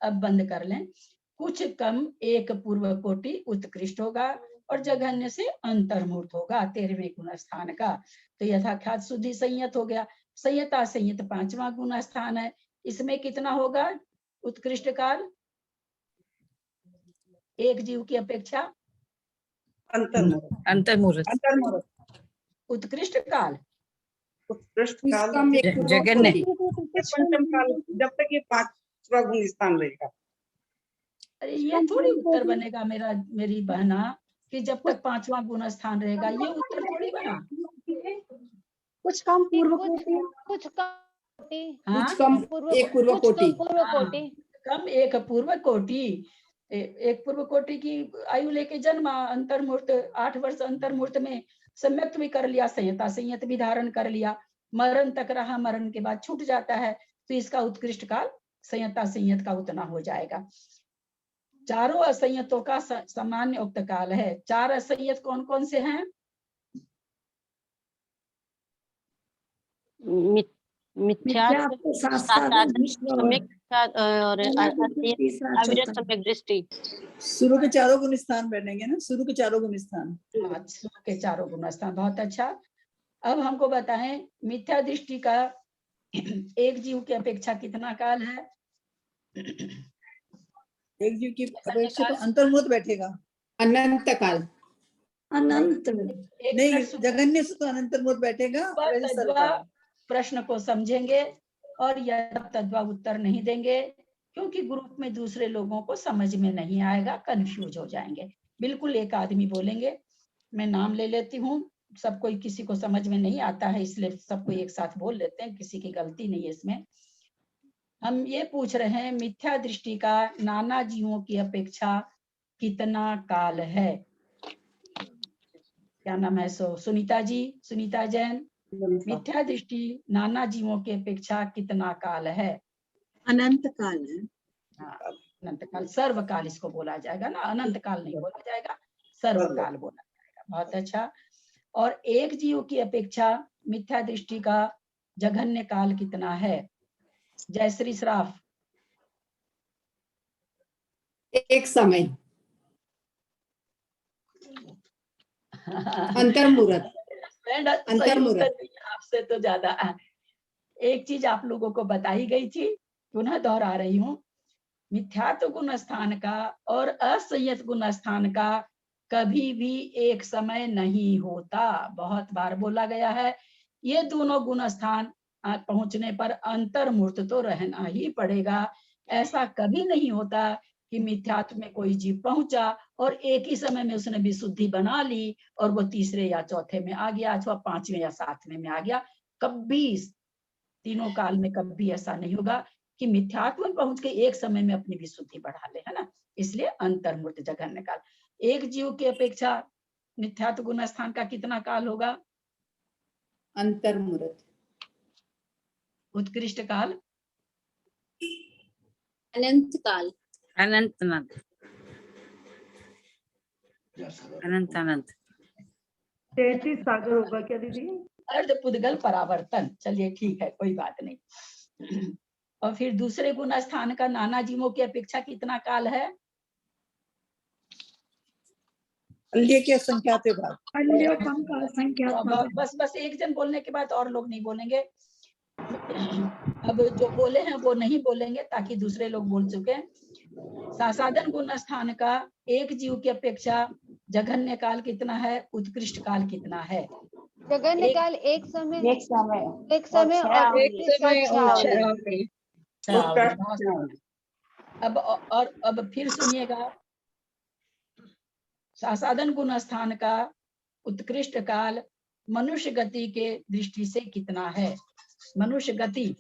अब बंद कर लें। कुछ कम एक पूर्व कोटि उत्कृष्ट होगा और जघन्य से अंतर्मूर्त होगा 13वें गुण स्थान का। तो यथाख्यात शुद्धि संयत हो गया। संयता संयत 5वां गुण स्थान है, इसमें कितना होगा उत्कृष्ट काल एक जीव की अपेक्षा? अंतर्मुहूर्त उत्कृष्ट काल जगन्य पंचम काल, जब तक ये 5वां गुण स्थान रहेगा। अरे ये थोड़ी उत्तर बनेगा मेरी बहना कि जब तक 5वां गुण स्थान रहेगा, ये उत्तर थोड़ी बना। कुछ कम पूर्व कोटि, कुछ एक पूर्व कोटि। कम एक पूर्व कोटि, एक पूर्व कोटि की आयु लेके जन्म, अंतर्मूर्त 8 वर्ष अंतर्मूर्त में सम्यक्त भी कर लिया, संयता संयत भी धारण कर लिया, मरण तक रहा, मरण के बाद छूट जाता है, तो इसका उत्कृष्ट काल संयता संयत का उतना हो जाएगा। चारों असंयतों का सामान्य उक्त काल है। 4 असंयत कौन कौन से हैं? मिथ्या और सम्यक दृष्टि। शुरू के चारों गुण स्थान बनेंगे ना, शुरू के चारों गुण स्थान। हाँ, शुरू के चारों गुण स्थान, बहुत अच्छा। अब हमको बताएं मिथ्या दृष्टि का एक जीव की अपेक्षा कितना काल है? एक जीव की अपेक्षा तो अंतर्मुहूर्त बैठेगा, अनंत काल। अनंत नहीं, जगन्य से तो अंतर्मुहूर्त बैठेगा। प्रश्न को समझेंगे और यह तद्वा उत्तर नहीं देंगे, क्योंकि ग्रुप में दूसरे लोगों को समझ में नहीं आएगा, कंफ्यूज हो जाएंगे। बिल्कुल एक आदमी बोलेंगे, मैं नाम ले लेती हूँ, सब कोई किसी को समझ में नहीं आता है इसलिए सबको एक साथ बोल लेते हैं, किसी की गलती नहीं है इसमें। हम ये पूछ रहे हैं मिथ्या दृष्टि का नाना जीवों की अपेक्षा कितना काल है? क्या नाम है? सुनीता जी, सुनीता जैन। मिथ्या दृष्टि नाना जीवों की अपेक्षा कितना काल है? अनंत काल है। हाँ, अनंत काल, सर्वकाल इसको बोला जाएगा ना, अनंत काल नहीं बोला जाएगा, सर्वकाल बोला जाएगा। बहुत अच्छा। और एक जीव की अपेक्षा मिथ्या दृष्टि का जघन्य काल कितना है? जयश्री श्राफ। एक समय। अंतर्मुहूर्त। आपसे तो ज्यादा एक चीज आप लोगों को बताई गई थी, पुनः दोहरा रही हूँ। मिथ्यात्व गुण स्थान का और असंयत गुण स्थान का कभी भी एक समय नहीं होता, बहुत बार बोला गया है। ये दोनों गुण स्थान पहुंचने पर अंतर्मूर्त तो रहना ही पड़ेगा। ऐसा कभी नहीं होता कि मिथ्यात्व में कोई जीव पहुंचा और एक ही समय में उसने विशुद्धि बना ली और वो तीसरे या चौथे में आ गया अथवा 5वें या 7वें में आ गया। कभी तीनों काल में कभी ऐसा नहीं होगा कि मिथ्यात्व में पहुंच के एक समय में अपनी विशुद्धि बढ़ा ले, है ना। इसलिए अंतर्मूर्त जघन्य काल। एक जीव की अपेक्षा मिथ्यात्व गुण स्थान का कितना काल होगा? अंतर्मुहूर्त। उत्कृष्ट काल? अनंत काल। अनंत अनंत अनंत 33 सागर होगा क्या दीदी? अर्ध पुद्गल परावर्तन। चलिए ठीक है, कोई बात नहीं। और फिर दूसरे गुण स्थान का नाना जीवों की अपेक्षा कितना काल है? अल्य के संख्यात भाग, अल्य कम का संख्यात भाग। बस एक जन बोलने के बाद और लोग नहीं बोलेंगे। अब जो बोले हैं वो नहीं बोलेंगे ताकि दूसरे लोग बोल चुके। सासाधन गुण स्थान का एक जीव की अपेक्षा जघन्य काल कितना है, उत्कृष्ट काल कितना है? जगन्य एक काल एक समय एक समय एक समय छह और आवली। एक समय छह और आवली। छह आवली। छह बहुत सुंदर। अब फिर सुनिएगा, सासाधन गुण स्थान का उत्कृष्ट काल मनुष्य गति के दृष्टि से कितना है? मनुष्य गति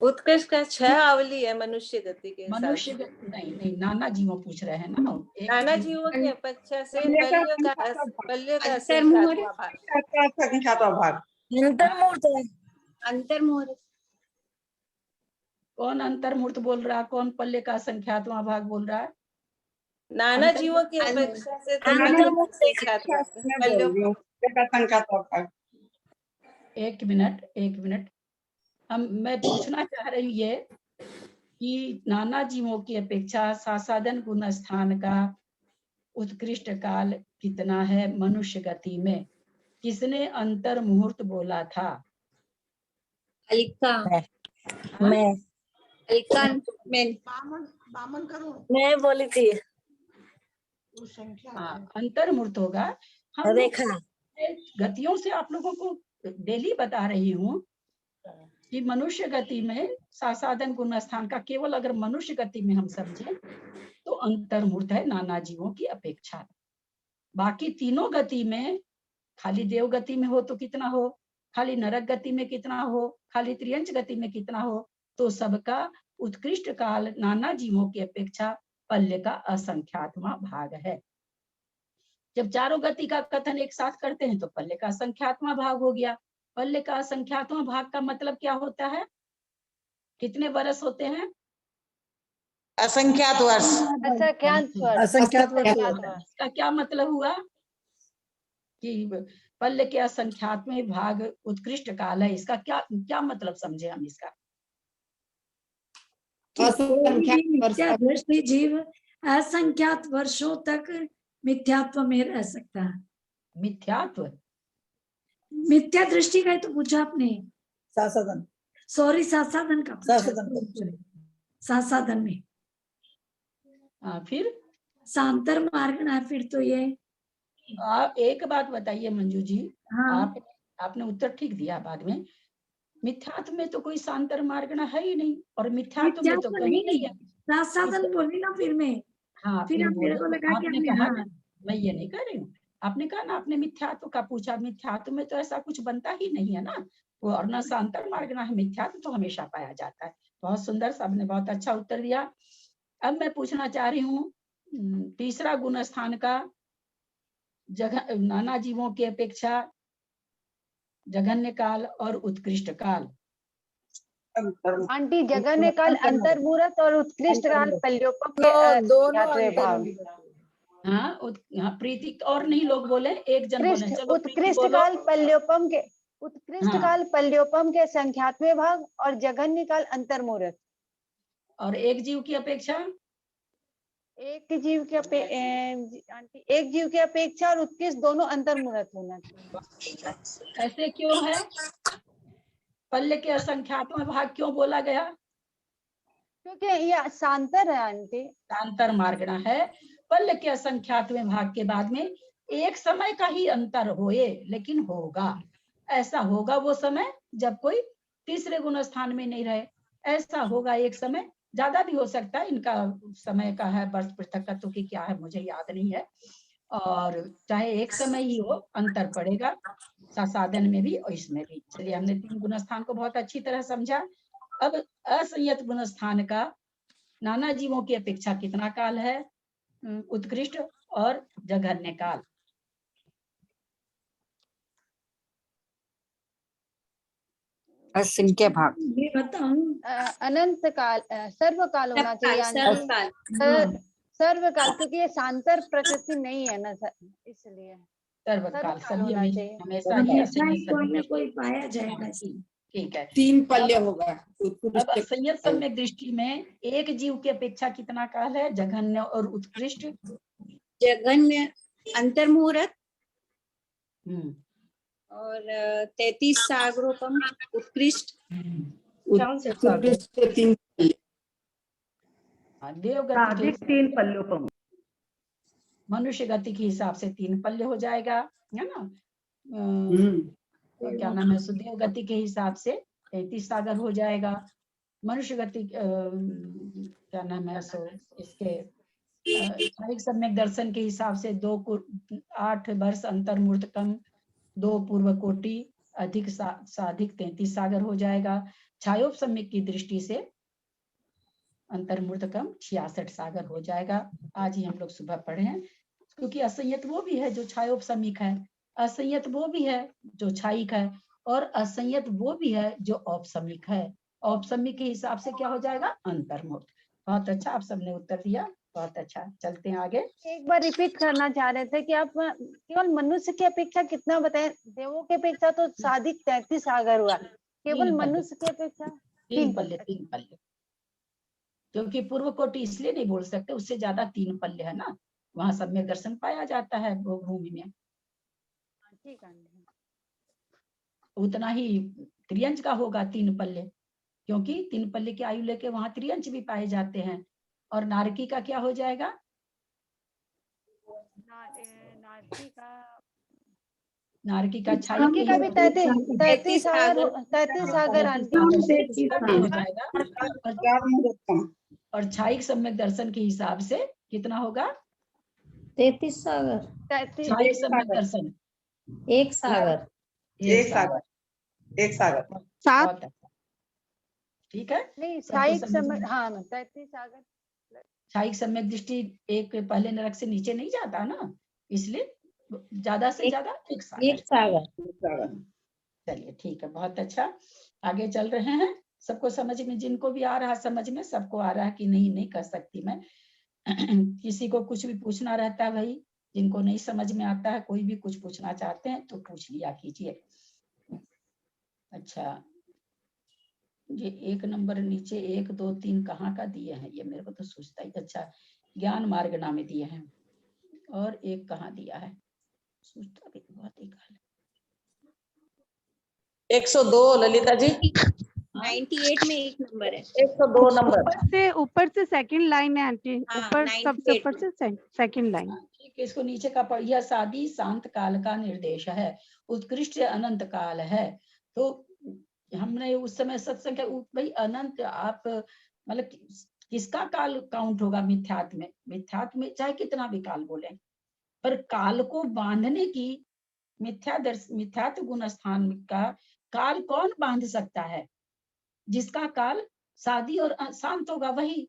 उत्कृष्ट का 6 आवली है मनुष्य गति के हिसाब मनुष्य से। नहीं नहीं, नाना जीवों पूछ रहे हैं ना। एक नाना जीव- जीवों की अपेक्षा से पल्ले का पल्ले का अंतर्मुहूर्त। संख्यात्मक भाग। भाग अंतर्मुहूर्त है। अंतर्मुहूर्त। कौन अंतर्मूर्त बोल रहा है? कौन पल्ले का संख्यात्मक भाग बोल रहा है? नाना जीवों की अपेक्षा से तो अंतर्मुहूर्त संख्यात्मक भाग। एक मिनट, मैं पूछना चाह रही हूँ ये कि नाना जीवों की अपेक्षा सासाधन गुण स्थान का उत्कृष्ट काल कितना है मनुष्य गति में? किसने अंतर मुहूर्त बोला था? अलका। हाँ? मैं अलका बामन करो मैं बोली थी। वो संख्या हाँ, अंतर मुहूर्त होगा। हम लोग रेखा। गतियों से आप लोगों को डेली बता रही हूँ कि मनुष्य गति में सासाधन गुण स्थान का केवल अगर मनुष्य गति में हम समझें तो अंतर्मूर्त है नाना जीवों की अपेक्षा। बाकी तीनों गति में, खाली देव गति में हो तो कितना हो, खाली नरक गति में कितना हो, खाली त्रियंच गति में कितना हो, तो सबका उत्कृष्ट काल नाना जीवों की अपेक्षा पल्ले का असंख्यात्मा भाग है। जब चारों गति का कथन एक साथ करते हैं तो पल्ले का असंख्यात्मा भाग हो गया। पल्ले का असंख्यात्मा भाग का मतलब क्या होता है? कितने वर्ष होते हैं? असंख्यात वर्ष। असंख्यात वर्ष। असंख्यात वर्ष। इसका क्या मतलब हुआ कि पल्ले के असंख्यात्म भाग उत्कृष्ट काल है? इसका क्या क्या मतलब समझे हम इसका? मिथ्या दृष्टि जीव असंख्यात वर्षों तक मिथ्यात्व में रह सकता है। मिथ्यात्व, मिथ्या दृष्टि का ही तो पूछा आपने। सासाधन। सॉरी, सासाधन का सासाधन। सासाधन में फिर सांतर मार्गण है। फिर तो ये आप एक बात बताइए मंजू जी। हाँ। आपने उत्तर ठीक दिया बाद में। मिथ्यात्व में तो कोई सांतर मार्गण है ही नहीं, और मिथ्यात्व में तो कहीं नहीं है। सासाधन बोली ना फिर मैं। हाँ, फिर आप मेरे को बोले लगा कि आपने हमने कहा हाँ। ना, मैं ये नहीं कह रही हूँ। आपने कहा ना, आपने मिथ्यात्व का पूछा। मिथ्यात्व में तो ऐसा कुछ बनता ही नहीं है ना, वो और न सांतर मार्गण है। मिथ्यात्व तो हमेशा पाया जाता है। बहुत सुंदर, सबने बहुत अच्छा उत्तर दिया। अब मैं पूछना चाह रही हूँ तीसरा गुण स्थान का जगह नाना जीवों की अपेक्षा जघन्य काल और उत्कृष्ट काल। आंटी जगन्य काल अंतर्मुहूर्त और उत्कृष्ट काल पल्योपम के दोनों संख्यात्मक भाग। हाँ, प्रीति और नहीं लोग बोले, एक जन बोले। चलो उत्कृष्ट काल पल्योपम के उत्कृष्ट काल पल्योपम के संख्यात्मक भाग और जघन्य काल अंतर्मुहूर्त। और एक जीव की अपेक्षा एक जीव की अपेक्षा और उत्कृष्ट दोनों अंतर्मुहूर्त होना चाहिए। ऐसे क्यों है? पल्ले के असंख्यात्मक भाग क्यों बोला गया? क्योंकि ये सांतर है आंटी। सांतर मार्गण है। पल्ले के असंख्यात्मक भाग के बाद में एक समय का ही अंतर होए, लेकिन होगा। ऐसा होगा वो समय जब कोई तीसरे गुण स्थान में नहीं रहे। ऐसा होगा एक समय, ज्यादा भी हो सकता है। इनका समय का है वर्ष पृथकत्व की क्या है मुझे याद नहीं है। और चाहे एक समय ही हो, अंतर पड़ेगा सासाधन में भी और इसमें भी। चलिए, हमने तीन गुण स्थान को बहुत अच्छी तरह समझा। अब असंयत गुण स्थान का नाना जीवों की अपेक्षा कितना काल है उत्कृष्ट और जघन्य काल? असंख्य भाग। ये बताऊं, अनंत काल, सर्वकाल होना चाहिए। सर्वकाल, क्योंकि ये सांतर प्रकृति नहीं है ना इसलिए सर्वकाल सभी होना चाहिए। हमेशा हमेशा ही कोई ना कोई पाया जाएगा इसमें। ठीक है। 3 पल्ले होगा। अब असंयत सम्यक दृष्टि में एक जीव की अपेक्षा कितना काल है जघन्य और उत्कृष्ट? जघन्य अंतर्मुहूर्त और 33 सागरोपम उत्कृष्ट। उत्कृष्ट 3 पल्ले। देव गति के साधिक हिसाब 3 से, पल्योपम। मनुष्य गति के हिसाब से 3 पल्य हो जाएगा, है ना। तो क्या नाम है, सुदेव गति के हिसाब से 33 सागर हो जाएगा। मनुष्य गति क्या नाम है, सो इसके क्षणिक सम्यक दर्शन के हिसाब से 8 वर्ष अंतर्मूर्तकम 2 पूर्व कोटि अधिक साधिक 33 सागर हो जाएगा। छायोप सम्यक की दृष्टि से अंतर्मूर्तकम 66 सागर हो जाएगा। आज ही हम लोग सुबह पढ़े हैं, क्योंकि असंयत वो भी है जो छायोप सम्यक है, असंयत वो भी है जो छायिक है, और असंयत वो भी है जो औपसमिक है। औपसमिक के हिसाब से क्या हो जाएगा, अंतर्मूर्त। बहुत अच्छा, आप सबने उत्तर दिया, बहुत अच्छा। चलते हैं आगे। एक बार रिपीट करना चाह रहे थे कि आप केवल मनुष्य की अपेक्षा कितना बताएं? देवों की अपेक्षा तो साधिक 33 सागर हुआ, केवल मनुष्य की अपेक्षा 3 पल्ले। क्योंकि पूर्व कोटि इसलिए नहीं बोल सकते, उससे ज्यादा 3 पल्ले है ना, वहां सम्यक दर्शन पाया जाता है भूमि में। ठीक है, उतना ही त्रियंच का होगा 3 पल्ले, क्योंकि 3 पल्ले की आयु लेके वहां त्रियंच भी पाए जाते हैं। और नारकी का क्या हो जाएगा, नारकी का नारकी का भी 33 सागर हो जाएगा। और छायिक सम्यक दर्शन के हिसाब से कितना होगा, 33 सागर। छायिक सम्यक दर्शन 1 सागर। 1 सागर। 7। ठीक है, नहीं, छायिक सम्यक, हाँ 33 सागर। छायिक सम्यक दृष्टि एक पहले नरक से नीचे नहीं जाता ना, इसलिए ज्यादा से ज्यादा 1 सागर। चलिए ठीक है, बहुत अच्छा। आगे चल रहे हैं। सबको समझ में, जिनको भी आ रहा समझ में, सबको आ रहा है कि नहीं कर सकती मैं। किसी को कुछ भी पूछना रहता है भाई, जिनको नहीं समझ में आता है, कोई भी कुछ पूछना चाहते हैं तो पूछ लिया कीजिए। अच्छा, ये 1 नंबर नीचे 1 2 3 कहाँ का दिए हैं, ये मेरे को तो सोचता ही। अच्छा, ज्ञान मार्ग नामे दिए हैं, और एक कहाँ दिया है, सोचता भी बहुत ही काल। 102 ललिता जी, 98 में 1 नंबर है, 102 नंबर। ऊपर से सेकंड लाइन है आंटी, हाँ, ऊपर सबसे ऊपर से सेकंड लाइन। ठीक है, इसको नीचे का पढ़, यह शादी शांत काल का निर्देश है, उत्कृष्ट अनंत काल है। तो हमने उस समय सत्संग भाई अनंत, आप मतलब किसका काल काउंट होगा मिथ्यात्व में? मिथ्यात्व में चाहे कितना भी काल बोले, पर काल को बांधने की मिथ्यात्व गुण स्थान का काल कौन बांध सकता है? जिसका काल शादी और शांत होगा वही।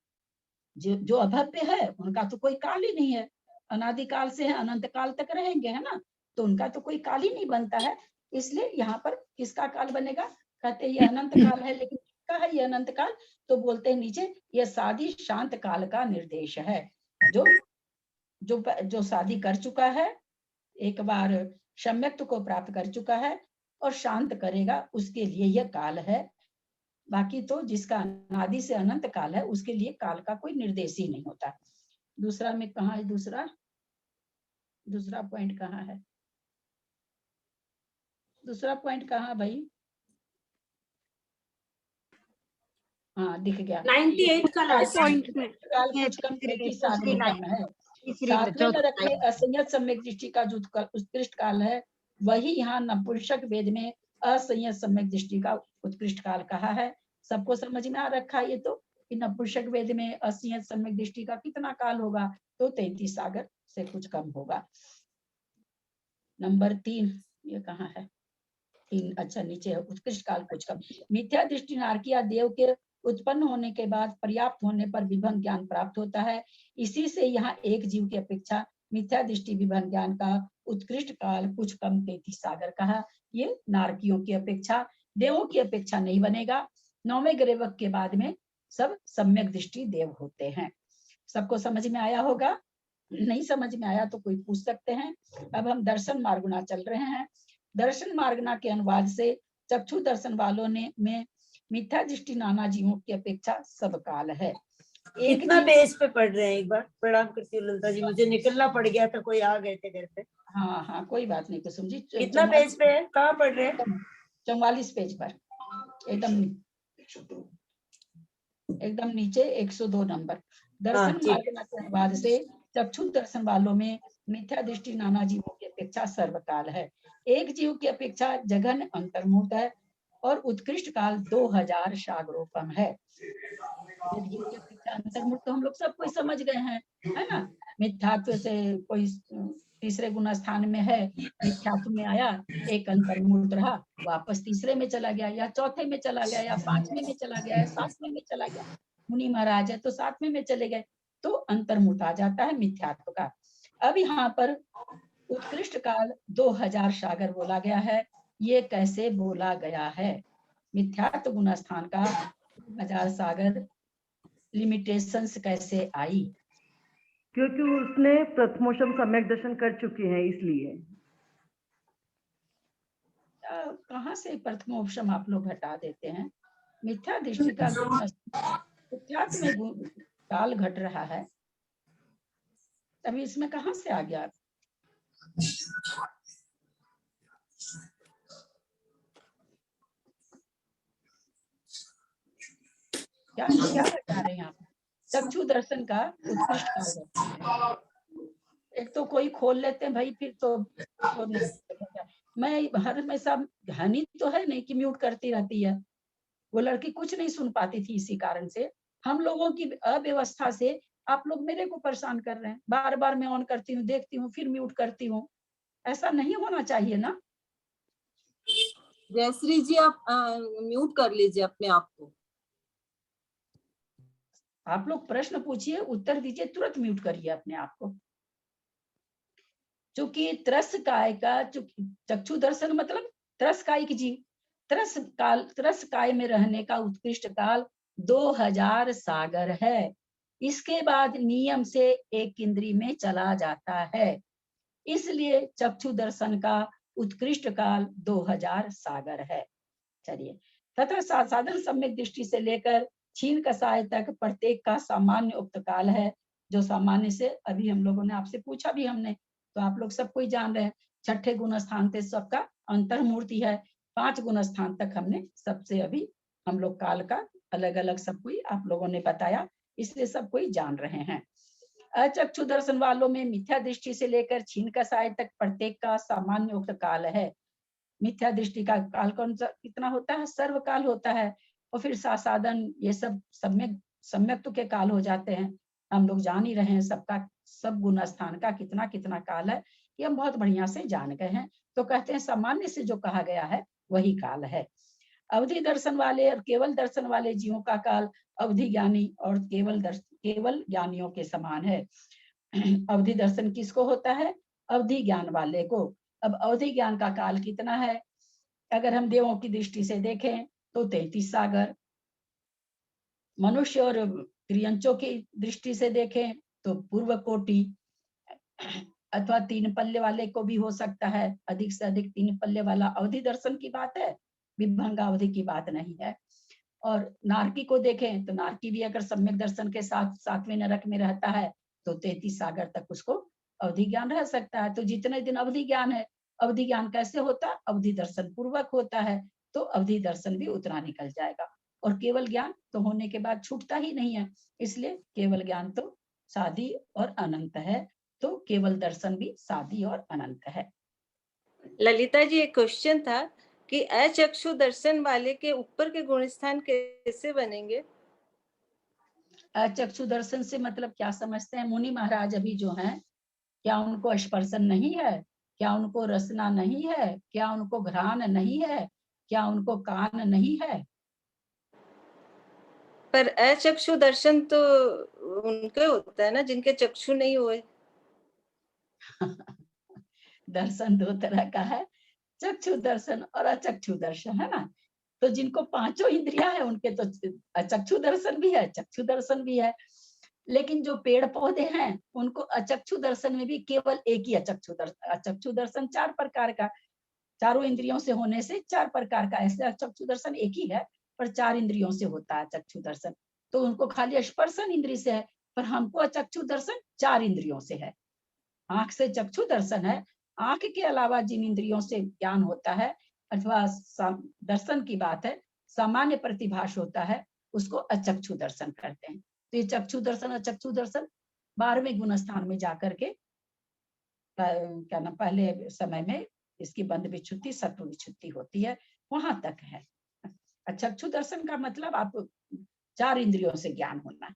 जो अभव्य है उनका तो कोई काल ही नहीं है, अनादिकाल से है, अनंत काल तक रहेंगे, है ना, तो उनका तो कोई काल ही नहीं बनता है। इसलिए यहाँ पर किसका काल बनेगा? कहते हैं ये अनंत काल है, लेकिन किसका है ये अनंत काल? तो बोलते हैं नीचे, यह शादी शांत काल का निर्देश है। जो शादी कर चुका है, एक बार सम्यक्त्व को प्राप्त कर चुका है और शांत करेगा, उसके लिए यह काल है। बाकी तो जिसका अनादि से अनंत काल है, उसके लिए काल का कोई निर्देश ही नहीं होता। दूसरा में कहाँ है, दूसरा पॉइंट कहाँ है, दूसरा पॉइंट कहाँ भाई? हाँ दिख गया, 98 का लास्ट पॉइंट में काल कुछ कम 33 सागर कम है। सातवें नरक में असंयत सम्यक दृष्टि का जो उत्कृष्ट काल है, वही यहाँ नपुंसक वेद में असंयत सम्यक दृष्टि का उत्कृष्ट काल कहा है। सबको समझ में आ रखा है ये तो, कि नपुंसक वेद में असंयत सम्यक दृष्टि का कितना काल होगा? तो 33 सागर से कुछ कम होगा। नंबर 3 ये कहाँ है? 3 अच्छा नीचे है, उत्कृष्ट काल कुछ कम। मिथ्या दृष्टि नारकीय देव के उत्पन्न होने के बाद पर्याप्त होने पर विभंग ज्ञान प्राप्त होता है। इसी से यहाँ एक जीव की अपेक्षा मिथ्या दृष्टि विभंग ज्ञान का उत्कृष्ट काल कुछ कम 33 सागर कहा। ये नारकियों की अपेक्षा, देवों की अपेक्षा नहीं बनेगा। 9वें ग्रेवक के बाद में सब सम्यक दृष्टि देव होते हैं। सबको समझ में आया होगा? नहीं समझ में आया तो कोई पूछ सकते हैं। अब हम दर्शन मार्गुणा चल रहे हैं। दर्शन मार्गुणा के अनुवाद से चक्षु दर्शन वालों ने में मिथ्या दृष्टि नाना जीवों की अपेक्षा सब काल है। एक कितना पेज पे पढ़ रहे हैं? एक बार प्रणाम करती हूँ ललिता जी, मुझे निकलना पड़ गया था, कोई आ गए थे घर पे। हाँ कोई बात नहीं कुसुम जी। कितना पेज पे है, कहाँ पढ़ रहे हैं? 44 पेज पर, एकदम नीचे 102 नंबर। दर्शन ठीक। मार्गना के अनुवाद से चक्षु दर्शन वालों में मिथ्या दृष्टि नाना जीवों की अपेक्षा सर्वकाल है। एक जीव की अपेक्षा जघन अंतर्मुहूर्त है और उत्कृष्ट काल 2000 सागरोपम है। एक जीव की अपेक्षा अंतर्मुहूर्त तो हम लोग सब कोई समझ गए हैं, है ना। मिथ्यात्व से कोई तीसरे गुण स्थान में है, मिथ्यात्व में आया, एक अंतर्मुहूर्त रहा, वापस तीसरे में चला गया या चौथे में चला गया या पांचवें में चला गया या सातवें में चला गया। मुनि महाराज है तो सातवें में चले गए, तो अंतर्मुहूर्त आ जाता है मिथ्यात्व का। अब यहाँ पर उत्कृष्ट काल 2000 सागर बोला गया है। ये कैसे बोला गया है? मिथ्यात्व गुण स्थान का 2000 सागर लिमिटेशंस कैसे आई? क्योंकि उसने प्रथमोषम सम्यक दर्शन कर चुके हैं, इसलिए। कहाँ से प्रथमोपशम आप लोग हटा देते हैं? मिथ्या दृष्टि का गुण मिथ्यात्व में काल घट रहा है, तभी इसमें कहाँ से आ गया? क्या क्या बता रहे हैं आप? चक्षु दर्शन का उत्कृष्ट काल है। एक तो कोई खोल लेते हैं भाई, फिर तो मैं हर हमेशा हानि तो है नहीं कि म्यूट करती रहती है। वो लड़की कुछ नहीं सुन पाती थी, इसी कारण से हम लोगों की अव्यवस्था से आप लोग मेरे को परेशान कर रहे हैं। बार बार मैं ऑन करती हूँ, देखती हूँ, फिर म्यूट करती हूँ। ऐसा नहीं होना चाहिए ना। जयश्री जी आप म्यूट कर लीजिए अपने आप को। आप लोग प्रश्न पूछिए, उत्तर दीजिए, तुरंत म्यूट करिए अपने आप को। चूंकि त्रस काय का चक्षु दर्शन मतलब त्रस काय की जीव, त्रस काय में रहने का उत्कृष्ट काल 2000 सागर है। इसके बाद नियम से एक इंद्री में चला जाता है, इसलिए चक्षु दर्शन का उत्कृष्ट काल 2000 सागर है। चलिए, तथा साधन सम्यक दृष्टि से लेकर छीन कसाय तक प्रत्येक का सामान्य उक्त काल है, जो सामान्य से अभी हम लोगों ने आपसे पूछा भी हमने, तो आप लोग सब कोई जान रहे हैं। छठे गुण स्थान से सबका अंतर्मूर्ति है, 5 गुण स्थान तक हमने सबसे अभी हम लोग काल का अलग अलग सब कोई आप लोगों ने बताया, इसलिए सब कोई जान रहे हैं। अचक्षु दर्शन वालों में मिथ्या दृष्टि से लेकर छीन कसाय तक प्रत्येक का सामान्य उक्त काल है। मिथ्या दृष्टि का काल कौन सा कितना होता है? सर्व काल होता है। और फिर साधन ये सब सम्यक्त्व के काल हो जाते हैं। हम लोग जान ही रहे हैं सबका, सब गुण स्थान का कितना कितना काल है, ये हम बहुत बढ़िया से जान गए हैं। तो कहते हैं सामान्य से जो कहा गया है वही काल है। अवधि दर्शन वाले और केवल दर्शन वाले जीवों का काल अवधि ज्ञानी और केवल ज्ञानियों के समान है। अवधि दर्शन किसको होता है? अवधि ज्ञान वाले को। अब अवधि ज्ञान का काल कितना है? अगर हम देवों की दृष्टि से देखें तो 33 सागर, मनुष्य और त्रियंचों की दृष्टि से देखें तो पूर्व कोटि, अथवा 3 पल्ले वाले को भी हो सकता है, अधिक से अधिक 3 पल्ले वाला अवधि दर्शन की बात है, विभंग अवधि की बात नहीं है। और नारकी को देखें तो नारकी भी अगर सम्यक दर्शन के साथ 7वें नरक में रहता है तो 33 सागर तक उसको अवधि ज्ञान रह सकता है। तो जितने दिन अवधि ज्ञान है, अवधि ज्ञान कैसे होता है? अवधि दर्शन पूर्वक होता है, तो अवधि दर्शन भी उतना निकल जाएगा। और केवल ज्ञान तो होने के बाद छूटता ही नहीं है, इसलिए केवल ज्ञान तो साधी और अनंत है, तो केवल दर्शन भी साधी और अनंत है। ललिता जी, एक क्वेश्चन था कि अचक्षु दर्शन वाले के ऊपर के गुण स्थान कैसे बनेंगे? अचक्षु दर्शन से मतलब क्या समझते हैं मुनि महाराज? अभी जो हैं, क्या उनको स्पर्शन नहीं है? क्या उनको रसना नहीं है? क्या उनको घ्राण नहीं है? क्या उनको कान नहीं है? पर अचक्षु दर्शन तो उनके होता है ना, जिनके चक्षु नहीं हुए। दर्शन 2 तरह का है, चक्षु दर्शन और अचक्षु दर्शन, है ना। तो जिनको 5 इंद्रियां है उनके तो अचक्षु दर्शन भी है, चक्षु दर्शन भी है। लेकिन जो पेड़ पौधे हैं उनको अचक्षु दर्शन में भी केवल एक ही अचक्षु दर्शन 4 प्रकार का, चारों इंद्रियों से होने से 4 प्रकार का, ऐसे अचक्षु दर्शन एक ही है पर 4 इंद्रियों से होता है अचक्षु दर्शन। तो उनको खाली स्पर्शन इंद्रिय से है, पर हमको अचक्षु दर्शन 4 इंद्रियों से है। आंख से चक्षु दर्शन है, आंख के अलावा जिन इंद्रियों से ज्ञान होता है अथवा दर्शन की बात है, सामान्य प्रतिभास होता है, उसको अचक्षु दर्शन करते हैं। तो ये चक्षु दर्शन और चक्षु दर्शन 12वें गुण स्थान में जाकर के क्या नाम, पहले समय में इसकी बंध विच्छुत्ति शत्रु विच्छुत्ति होती है, वहां तक है। चक्षु दर्शन का मतलब आप 4 इंद्रियों से ज्ञान होना,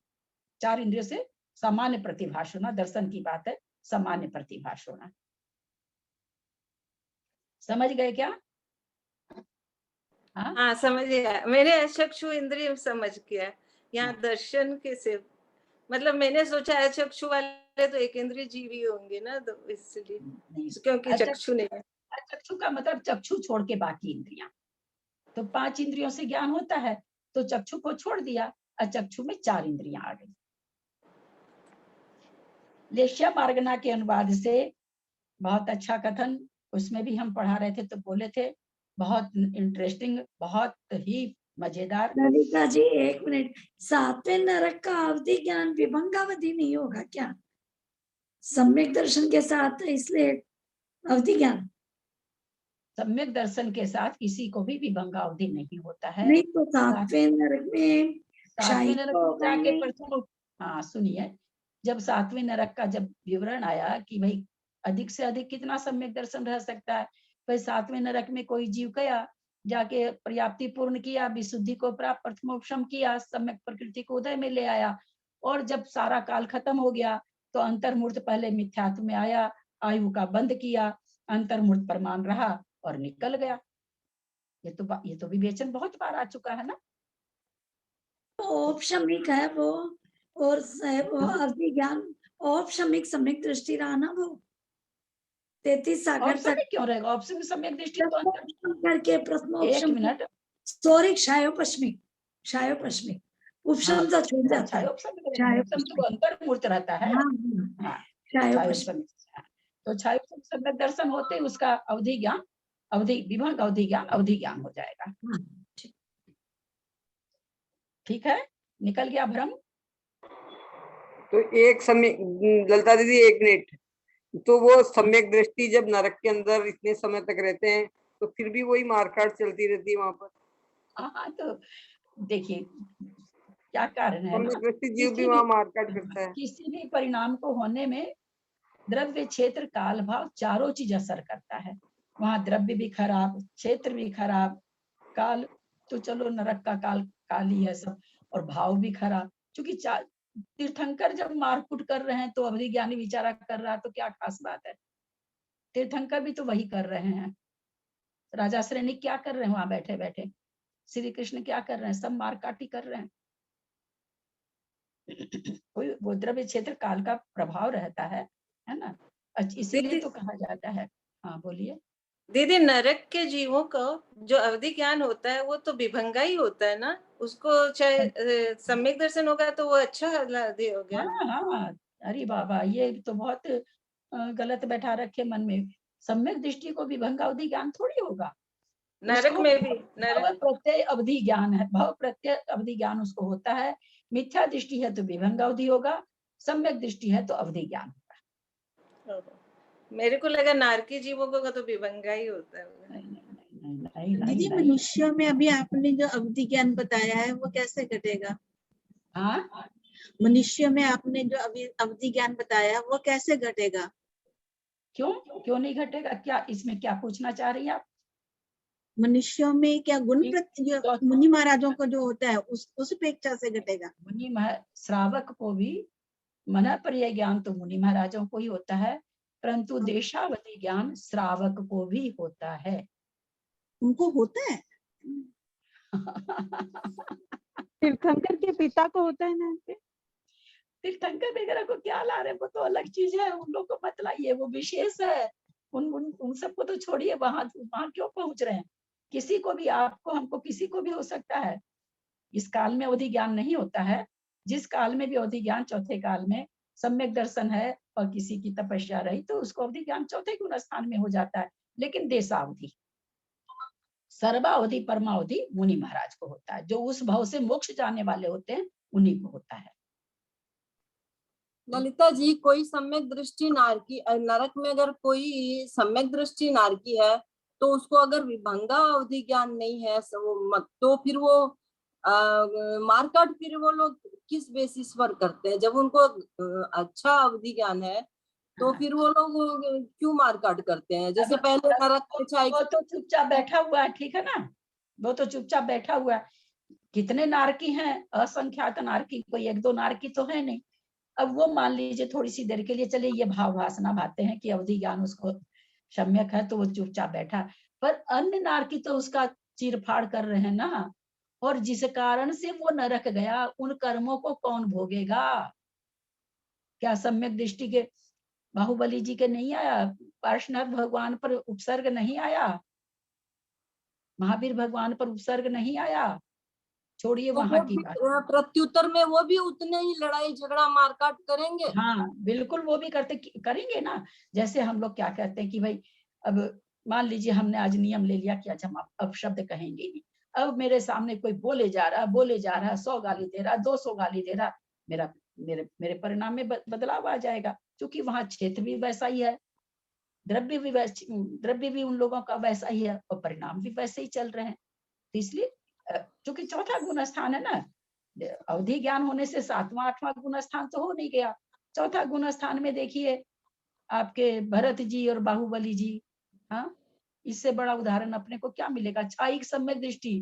4 इंद्रियों से सामान्य प्रतिभास होना, दर्शन की बात है, सामान्य प्रतिभास होना। समझ गए क्या? हाँ समझ गया, मैंने अचक्षु इंद्रिय समझ गया। यहाँ दर्शन के से मतलब मैंने सोचा अचक्षु वाले तो एक इंद्रिय जीवी होंगे ना, तो इसलिए क्योंकि चक्षु नहीं है। चक्षु का मतलब चक्षु छोड़ के बाकी इंद्रियां, तो 5 इंद्रियों से ज्ञान होता है, तो चक्षु को छोड़ दिया, अचक्षु में 4 इंद्रियां आ गई। लेश्या मार्गना के अनुवाद से बहुत अच्छा कथन, उसमें भी हम पढ़ा रहे थे तो बोले थे बहुत इंटरेस्टिंग, बहुत ही मजेदार। ललिता जी 1 मिनट, 7वें नरक का अवधि ज्ञान विभंगावधि नहीं होगा क्या? सम्यक दर्शन के साथ, इसलिए अवधि ज्ञान। सम्यक दर्शन के साथ किसी को भी विभंगावधि नहीं होता है। नहीं तो 7वें नरक में 7वें नरक में जाके प्रथम, हाँ सुनिए, जब 7वें नरक का जब विवरण आया कि भाई अधिक से अधिक कितना सम्यक दर्शन रह सकता है, भाई 7वें नरक में कोई जीव गया, जाके पर्याप्ति पूर्ण किया, विशुद्धि को प्राप्त, प्रथमोपशम किया, सम्यक प्रकृति को उदय में ले आया, और जब सारा काल खत्म हो गया तो अंतर्मूर्त पहले मिथ्यात्व में आया, आयु का बंद किया, अंतर्मूर्त प्रमाण रहा और निकल गया। ये तो विवेचन बहुत बार आ चुका है ना। औपशमिक है वो, और वो अवधि ज्ञान औपशमिक सम्यक दृष्टि रहा ना वो 33 सागर तक। क्यों रहेगा औपशमिक सम्यक दृष्टि? तो करके प्रथमोपशम, एक मिनट, सॉरी, क्षयोपश्मिक, क्षयोपश्मिक उपशम तो छूट जाता है, तो अंतर्मूर्त रहता है। तो क्षयोपशम सम्यक दर्शन होते उसका अवधि ज्ञान, अवधि विभंग अवधि ज्ञान हो जाएगा। ठीक है, निकल गया भ्रम। तो एक समय, ललिता दीदी 1 मिनट, तो वो सम्यक दृष्टि जब नरक के अंदर इतने समय तक रहते हैं तो फिर भी वही मारकाट चलती रहती है वहां पर। हाँ, तो देखिए क्या कारण है, सम्यक दृष्टि जीव भी वहां मारकाट करता है। किसी भी परिणाम को होने में द्रव्य, क्षेत्र, काल, भाव चारों चीज असर करता है। वहां द्रव्य भी खराब, क्षेत्र भी खराब, काल तो चलो नरक का काल ही है सब, और भाव भी खराब। क्योंकि तीर्थंकर जब मारकूट कर रहे हैं तो अवधि ज्ञानी विचारा कर रहा, तो क्या खास बात है? तीर्थंकर भी तो वही कर रहे हैं। राजा श्रेणी क्या कर रहे हैं वहां बैठे बैठे? श्री कृष्ण क्या कर रहे हैं? सब मारकाटी कर रहे हैं। कोई वो द्रव्य, क्षेत्र, काल का प्रभाव रहता है ना, इसीलिए तो कहा जाता है। हाँ बोलिए दीदी। नरक के जीवों को जो अवधि ज्ञान होता है वो तो विभंगा ही होता है ना, उसको चाहे सम्यक दर्शन होगा तो वो अच्छा अवधि हो गया। हाँ, अरे बाबा ये तो बहुत गलत बैठा रखे मन में। सम्यक दृष्टि को विभंगा अवधि ज्ञान थोड़ी होगा। नरक में भी भाव प्रत्यय अवधि ज्ञान है, भाव प्रत्यय अवधि ज्ञान उसको होता है। मिथ्या दृष्टि है तो विभंगा अवधि होगा, सम्यक दृष्टि है तो अवधि ज्ञान होगा। मेरे को लगा नारकी जीवों को तो विभंगा ही होता है। दीदी मनुष्यों में अभी आपने जो अवधि ज्ञान बताया है वो कैसे घटेगा? हाँ, मनुष्य में आपने जो अवधि ज्ञान बताया वो कैसे घटेगा? क्यों नहीं घटेगा? क्या इसमें क्या पूछना चाह रही है आप? मनुष्यों में क्या गुण जो मुनि महाराजों को जो होता है उस अपेक्षा से घटेगा? मुनि श्रावक को भी मन पर्याय ज्ञान तो मुनि महाराजों को ही होता है, परंतु देशावधि ज्ञान श्रावक को भी होता है। उनको होता है? तीर्थंकर के पिता को होता है ना। तीर्थंकर वगैरह को क्या ला रहे, वो तो अलग चीज है, उन लोग को मत लाइए, वो विशेष है। उन सबको तो छोड़िए, वहां क्यों पहुंच रहे हैं? किसी को भी, आपको, हमको, किसी को भी हो सकता है। इस काल में अवधि ज्ञान नहीं होता है। जिस काल में भी अवधि ज्ञान, चौथे काल में सम्यक दर्शन है और किसी की तपस्या रही तो उसको अवधि ज्ञान चौथे गुण स्थान में हो जाता है। लेकिन देशावधि, सर्वावधि, परमावधि मुनि महाराज को होता है। जो उस भाव से मोक्ष जाने वाले होते हैं उन्हीं को होता है। ललिता जी, कोई सम्यक दृष्टि नारकी, नरक में अगर कोई सम्यक दृष्टि नारकी है तो उसको अगर विभंगा अवधि ज्ञान नहीं है तो फिर वो मारकाट, फिर वो लोग किस बेसिस पर करते हैं? जब उनको अच्छा अवधि ज्ञान है तो फिर वो लोग क्यों मार काट करते हैं? जैसे पहले नरक के छाई वो तो चुपचाप बैठा हुआ है, ठीक है ना, वो तो चुपचाप बैठा हुआ है। कितने नारकी हैं, असंख्यात नारकी, कोई एक दो नारकी तो है नहीं। अब वो मान लीजिए थोड़ी सी देर के लिए चले ये भाव वासना भाते हैं कि अवधि ज्ञान उसको सम्यक है, तो वो चुपचाप बैठा, पर अन्य नारकी तो उसका चीर फाड़ कर रहे हैं ना, और जिस कारण से वो नरक गया उन कर्मों को कौन भोगेगा? क्या सम्यक दृष्टि के बाहुबली जी के नहीं आया? पार्श्वनाथ भगवान पर उपसर्ग नहीं आया? महावीर भगवान पर उपसर्ग नहीं आया? छोड़िए तो वहां वो की भी बात। प्रत्युत्तर में वो भी उतने ही लड़ाई झगड़ा मारकाट करेंगे। हाँ बिल्कुल, वो भी करेंगे ना। जैसे हम लोग क्या कहते हैं कि भाई अब मान लीजिए हमने आज नियम ले लिया कि अच्छा हम अब शब्द कहेंगे नहीं। अब मेरे सामने कोई बोले जा रहा 100 गाली दे रहा, 200 गाली दे रहा, मेरे परिणाम में बदलाव आ जाएगा, क्योंकि वहां क्षेत्र भी वैसा ही है, द्रव्य भी उन लोगों का वैसा ही है, और परिणाम भी वैसे ही चल रहे हैं। तो इसलिए क्योंकि चौथा गुण स्थान है ना, अवधि ज्ञान होने से 7वां 8वां गुण स्थान तो हो नहीं गया। चौथा गुण स्थान में देखिए आपके भरत जी और बाहुबली जी, हाँ, इससे बड़ा उदाहरण अपने को क्या मिलेगा? छाई सम्यक दृष्टि,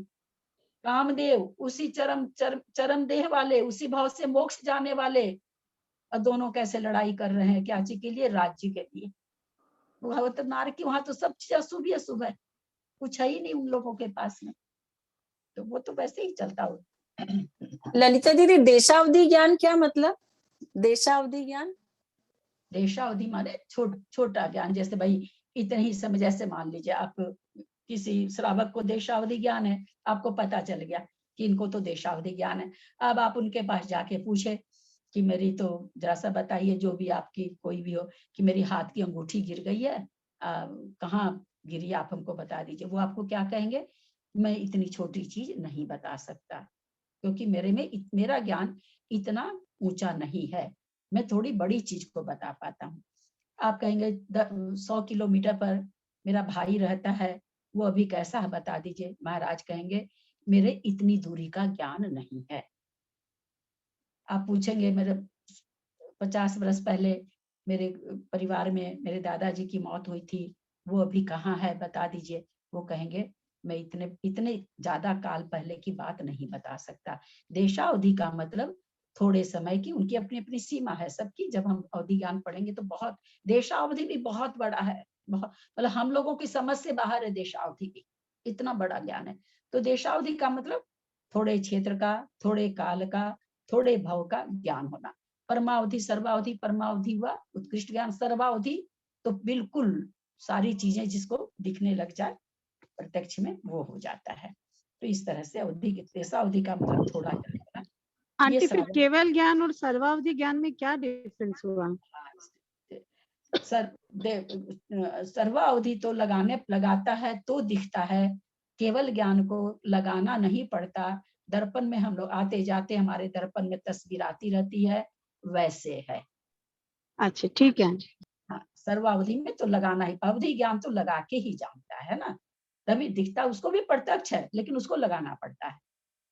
कामदेव उसी चरम देह वाले, उसी भाव से मोक्ष जाने वाले, और दोनों कैसे लड़ाई कर रहे हैं? क्या चीज के लिए? राज्य के लिए। वहां तो नारकी, वहां तो सब चीज अशुभ ही अशुभ है, कुछ है ही नहीं उन लोगों के पास में, तो वो तो वैसे ही चलता हो। ललिता दीदी, देशावधि ज्ञान क्या मतलब? देशावधि ज्ञान? देशावधि माने छोटा ज्ञान, जैसे भाई इतने ही समय, जैसे मान लीजिए आप किसी श्रावक को देशावधि ज्ञान है, आपको पता चल गया कि इनको तो देशावधि ज्ञान है। अब आप उनके पास जाके पूछे कि मेरी तो जरा सा बताइए, जो भी आपकी कोई भी हो, कि मेरी हाथ की अंगूठी गिर गई है, कहाँ गिरी आप हमको बता दीजिए। वो आपको क्या कहेंगे? मैं इतनी छोटी चीज नहीं बता सकता, क्योंकि मेरा ज्ञान इतना ऊंचा नहीं है, मैं थोड़ी बड़ी चीज को बता पाता हूँ। आप कहेंगे 100 किलोमीटर पर मेरा भाई रहता है, वो अभी कैसा है बता दीजिए। महाराज कहेंगे मेरे इतनी दूरी का ज्ञान नहीं है। आप पूछेंगे मेरे 50 वर्ष पहले मेरे परिवार में मेरे दादाजी की मौत हुई थी, वो अभी कहाँ है बता दीजिए। वो कहेंगे मैं इतने ज्यादा काल पहले की बात नहीं बता सकता। देशावधि का मतलब थोड़े समय की, उनकी अपनी अपनी सीमा है सबकी। जब हम अवधि ज्ञान पढ़ेंगे तो बहुत, देशावधि भी बहुत बड़ा है, बहुत, मतलब हम लोगों की समझ से बाहर है देशावधि भी, इतना बड़ा ज्ञान है। तो देशावधि का मतलब थोड़े क्षेत्र का, थोड़े काल का, थोड़े भाव का ज्ञान होना। परमावधि, सर्वावधि, परमावधि हुआ उत्कृष्ट ज्ञान। सर्वावधि तो बिल्कुल सारी चीजें जिसको दिखने लग जाए प्रत्यक्ष में, वो हो जाता है। तो इस तरह से अवधि, देशावधि का मतलब थोड़ा जाना। आंटी फिर केवल ज्ञान और सर्वावधि ज्ञान में क्या डिफरेंस हुआ? सर्वावधि तो लगाता है तो दिखता है, केवल ज्ञान को लगाना नहीं पड़ता। दर्पण में हम लोग आते जाते, हमारे दर्पण में तस्वीर आती रहती है, वैसे है। अच्छा ठीक है। हाँ, सर्वावधि में तो लगाना ही, अवधि ज्ञान तो लगा के ही जानता है ना, तभी दिखता, उसको भी प्रत्यक्ष है लेकिन उसको लगाना पड़ता है।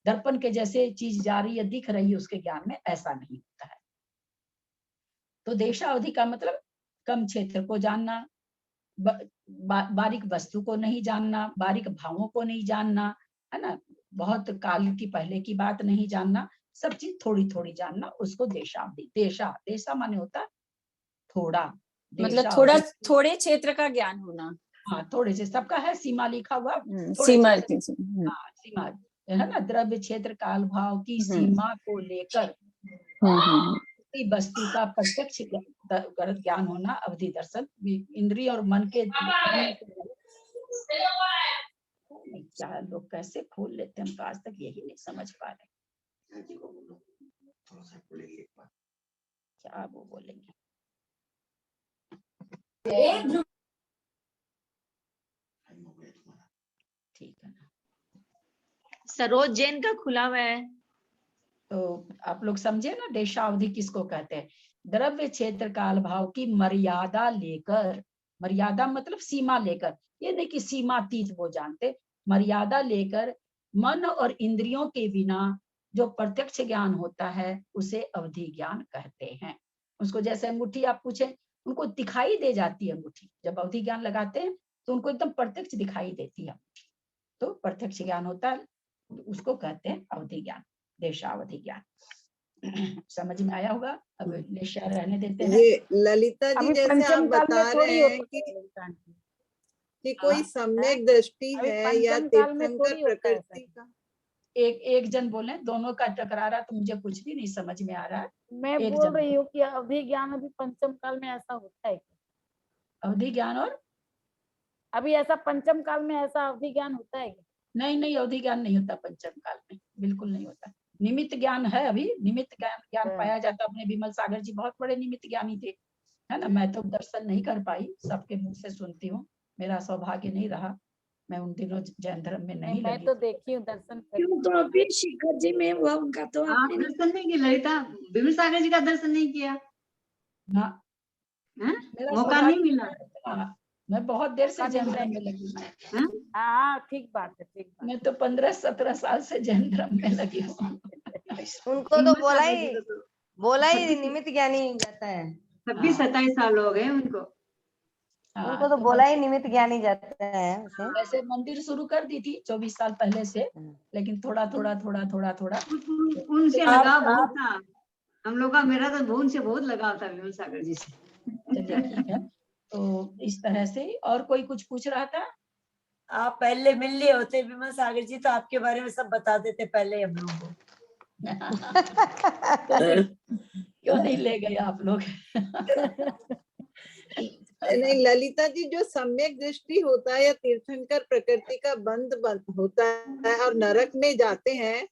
दर्पण के जैसे चीज जा रही है, दिख रही है, उसके ज्ञान में ऐसा नहीं होता है। तो देशावधि का मतलब कम क्षेत्र को जानना, बारीक वस्तु को नहीं जानना, बारीक भावों को नहीं जानना, है ना, बहुत काल की पहले की बात नहीं जानना, सब चीज थोड़ी थोड़ी जानना, उसको देशावधि। देशा माने होता थोड़ा, मतलब थोड़े क्षेत्र का ज्ञान होना। हाँ, थोड़े से, सबका है सीमा लिखा हुआ, सीमा। हाँ, सीमा है ना, द्रव्य क्षेत्र काल भाव की सीमा को लेकर वस्तु का प्रत्यक्ष ज्ञान होना अवधि दर्शन। इंद्रिय और मन के क्या लोग कैसे खोल लेते हैं, आज तक यही नहीं समझ पा रहे क्या वो बोलेंगे। ठीक है ना, सरोज जैन का खुला हुआ है। तो आप लोग समझे ना, देशावधि किसको कहते हैं? द्रव्य क्षेत्र काल भाव की मर्यादा लेकर, मर्यादा मतलब सीमा लेकर, ये नहीं कि सीमातीत वो जानते, मर्यादा लेकर मन और इंद्रियों के बिना जो प्रत्यक्ष ज्ञान होता है उसे अवधि ज्ञान कहते हैं। उसको जैसे अंगूठी आप पूछे, उनको दिखाई दे जाती है अंगूठी, जब अवधि ज्ञान लगाते हैं तो उनको एकदम प्रत्यक्ष दिखाई देती है अंगूठी, तो प्रत्यक्ष ज्ञान होता है, उसको कहते हैं अवधि ज्ञान, देशावधि ज्ञान। समझ में आया होगा? अब निश्चय रहने देते हैं। ये ललिता जी अभी जैसे आप पंचम काल बता में रहे थोड़ी हैं होता है। कि कोई सम्यक दृष्टि अभी है या पंचम काल में तीर्थंकर थोड़ी होता है प्रकृति का। एक जन बोले, दोनों का टकरा रहा तो मुझे कुछ भी नहीं समझ में आ रहा है। मैं एक बोल जन रही हूँ कि अवधि ज्ञान अभी पंचम काल में ऐसा होता है क्या? अवधि ज्ञान और अभी ऐसा पंचम काल में ऐसा अवधि ज्ञान होता है क्या? नहीं, अवधि ज्ञान नहीं होता पंचम काल में, बिल्कुल नहीं होता। निमित्त ज्ञान है, अभी निमित्त ज्ञान पाया जाता। अपने विमल सागर जी बहुत बड़े निमित्त ज्ञानी थे, है ना। मैं तो दर्शन नहीं कर पाई, सबके मुंह से सुनती हूँ, मेरा सौभाग्य नहीं रहा, मैं उन दिनों जैन धर्म में नहीं मैं लगी। तो देखी हूँ दर्शन क्यों? तो अभी शिखर जी में हुआ उनका, तो आप आपने दर्शन नहीं किया? ललिता विमल सागर जी का दर्शन नहीं किया? ना, मेरा मौका नहीं मिला। मैं बहुत देर से जैन धर्म में लगी हूँ। हाँ ठीक बात है, ठीक बात। मैं तो 15-17 साल से जैन धर्म में लगी हूँ। उनको तो बोला ही निमित्त ज्ञानी जाता है। 26-27 साल हो गए उनको। उनको तो बोला ही निमित्त ज्ञानी जाता है उसे। वैसे मंदिर शुरू कर दी थी 24 साल पहले से, लेकिन थोड़ा उनसे लगाव बहुत था हम लोग का। मेरा तो उनसे बहुत लगाव था विमल सागर जी से। चलिए ठीक है, तो इस तरह से। और कोई कुछ पूछ रहा था? आप पहले मिल लिए होते विमल सागर जी तो आपके बारे में सब बता देते पहले हम लोगों को। क्यों नहीं ले गए आप लोग? नहीं ललिता जी, जो सम्यक दृष्टि होता है या तीर्थंकर प्रकृति का बंध होता है और नरक में जाते हैं,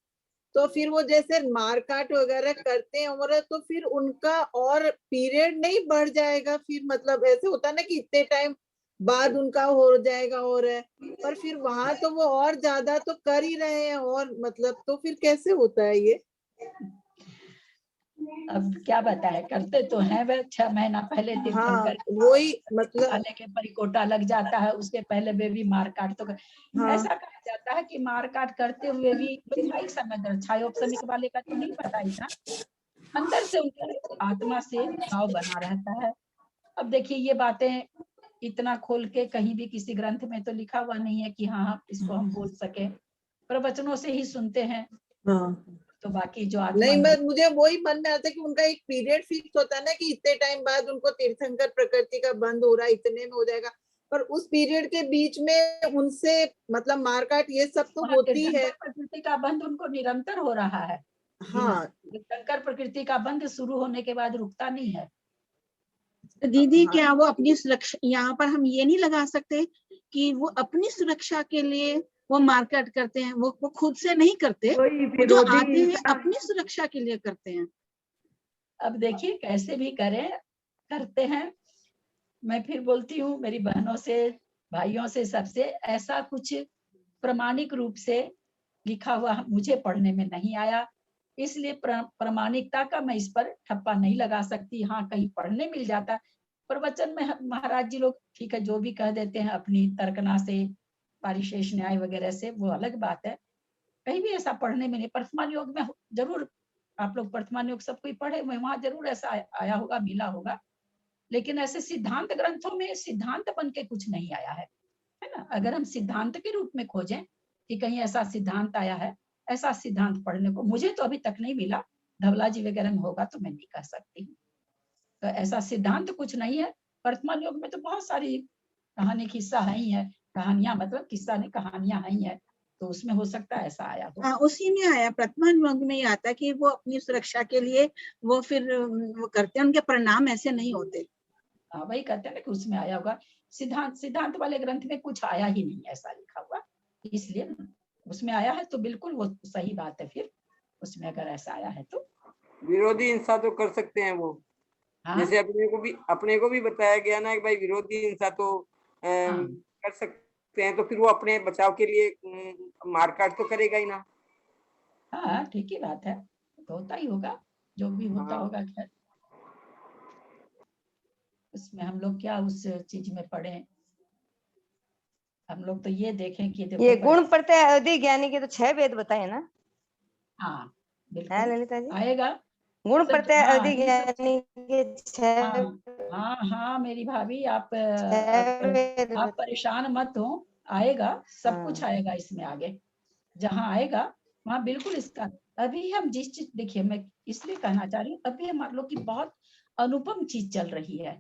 तो फिर वो जैसे मारकाट वगैरह करते हैं और तो फिर उनका और पीरियड नहीं बढ़ जाएगा? फिर मतलब ऐसे होता है ना कि इतने टाइम बाद उनका हो जाएगा, और पर फिर वहां तो वो और ज्यादा तो कर ही रहे हैं, और मतलब तो फिर कैसे होता है ये? अब क्या बताए, करते तो हैं वे 6 महीना पहले तीर्थंकर। वही मतलब आने के परिकोटा लग जाता है, उसके पहले वे भी मार काट तो ऐसा कहा जाता है कि मार काट करते हुए भी वैवाहिक समय छायोपसमिक वाले का तो नहीं पता ही था, अंदर से उनकी आत्मा से भाव बना रहता है। अब देखिए ये बातें इतना खोल के कहीं भी किसी ग्रंथ में तो लिखा हुआ नहीं है कि हाँ इसको हम बोल सके, प्रवचनों से ही सुनते हैं। तो बाकी जो आत्मा नहीं, मैं मुझे वही मन में आता है कि उनका एक पीरियड फिक्स होता है ना कि इतने टाइम बाद उनको तीर्थंकर प्रकृति का बंद हो रहा है, इतने में हो जाएगा, पर उस पीरियड के बीच में उनसे मतलब मारकाट ये सब तो होती है। प्रकृति का बंद उनको निरंतर हो रहा है। हाँ, तीर्थंकर प्रकृति का बंद शुरू होने के बाद रुकता नहीं है। तो दीदी क्या वो अपनी सुरक्षा, यहाँ पर हम ये नहीं लगा सकते कि वो अपनी सुरक्षा के लिए वो मारकाट करते हैं? वो खुद से नहीं करते, वो जो आते हैं अपनी सुरक्षा के लिए करते हैं। अब देखिए कैसे भी करें, करते हैं। मैं फिर बोलती हूँ मेरी बहनों से, भाइयों से, सबसे, ऐसा कुछ प्रामाणिक रूप से लिखा हुआ मुझे पढ़ने में नहीं आया, इसलिए प्रामाणिकता का मैं इस पर ठप्पा नहीं लगा सकती। हाँ कहीं पढ़ने मिल जाता, प्रवचन में महाराज जी लोग ठीक है जो भी कह देते हैं अपनी तर्कना से, पारिशेष न्याय वगैरह से, वो अलग बात है। कहीं भी ऐसा पढ़ने में नहीं, वर्तमान योग में जरूर आप लोग वर्तमान योग सब कोई पढ़े हुए, वहां जरूर ऐसा आया होगा, मिला होगा, लेकिन ऐसे सिद्धांत ग्रंथों में सिद्धांत बन के कुछ नहीं आया है ना। अगर हम सिद्धांत के रूप में खोजें कि कहीं ऐसा सिद्धांत आया है, ऐसा सिद्धांत पढ़ने को मुझे तो अभी तक नहीं मिला। धवला जी वगैरह में होगा तो मैं नहीं कह सकती हूँ। तो ऐसा सिद्धांत कुछ नहीं है। वर्तमान योग में तो बहुत सारी कहानी किस्सा है ही है, कहानियां मतलब किस्सा नहीं, कहानियां है ही है, तो उसमें हो सकता है ऐसा आया हो। उसी में आया, वर्तमान योग में आता कि वो अपनी सुरक्षा के लिए वो फिर वो करते हैं, उनके परिणाम ऐसे नहीं होते। हाँ वही कहते हैं ना कि उसमें आया होगा। सिद्धांत वाले ग्रंथ में कुछ आया ही नहीं ऐसा लिखा हुआ, इसलिए उसमें आया है तो बिल्कुल वो सही बात है। फिर उसमें अगर ऐसा आया है तो विरोधी हिंसा तो कर सकते हैं वो। हाँ? जैसे अपने को भी बताया गया ना कि भाई विरोधी हिंसा तो कर सकते हैं, तो फिर वो अपने बचाव के लिए मारकाट तो करेगा ही ना। हाँ ठीक ही बात है, तो होता ही होगा जो भी होता होगा। खैर उसमें हम लोग क्या उस चीज में पढ़े, हम लोग तो ये देखें कि देखो ये गुण पढ़ते हैं अवधि ज्ञानी के तो 6 वेद बताए ना। हाँ बिल्कुल ललिता जी आएगा। गुण सब प्रत्यय हाँ अधिक ये सब ज्ञानी के हाँ हाँ मेरी भाभी आप वेद आप परेशान मत हो, आएगा सब कुछ हाँ। आएगा इसमें आगे। जहाँ आएगा वहाँ बिल्कुल इसका अभी हम जिस चीज देखिए मैं इसलिए कहना चाह रही हूँ, अभी हम लोग की बहुत अनुपम चीज चल रही है,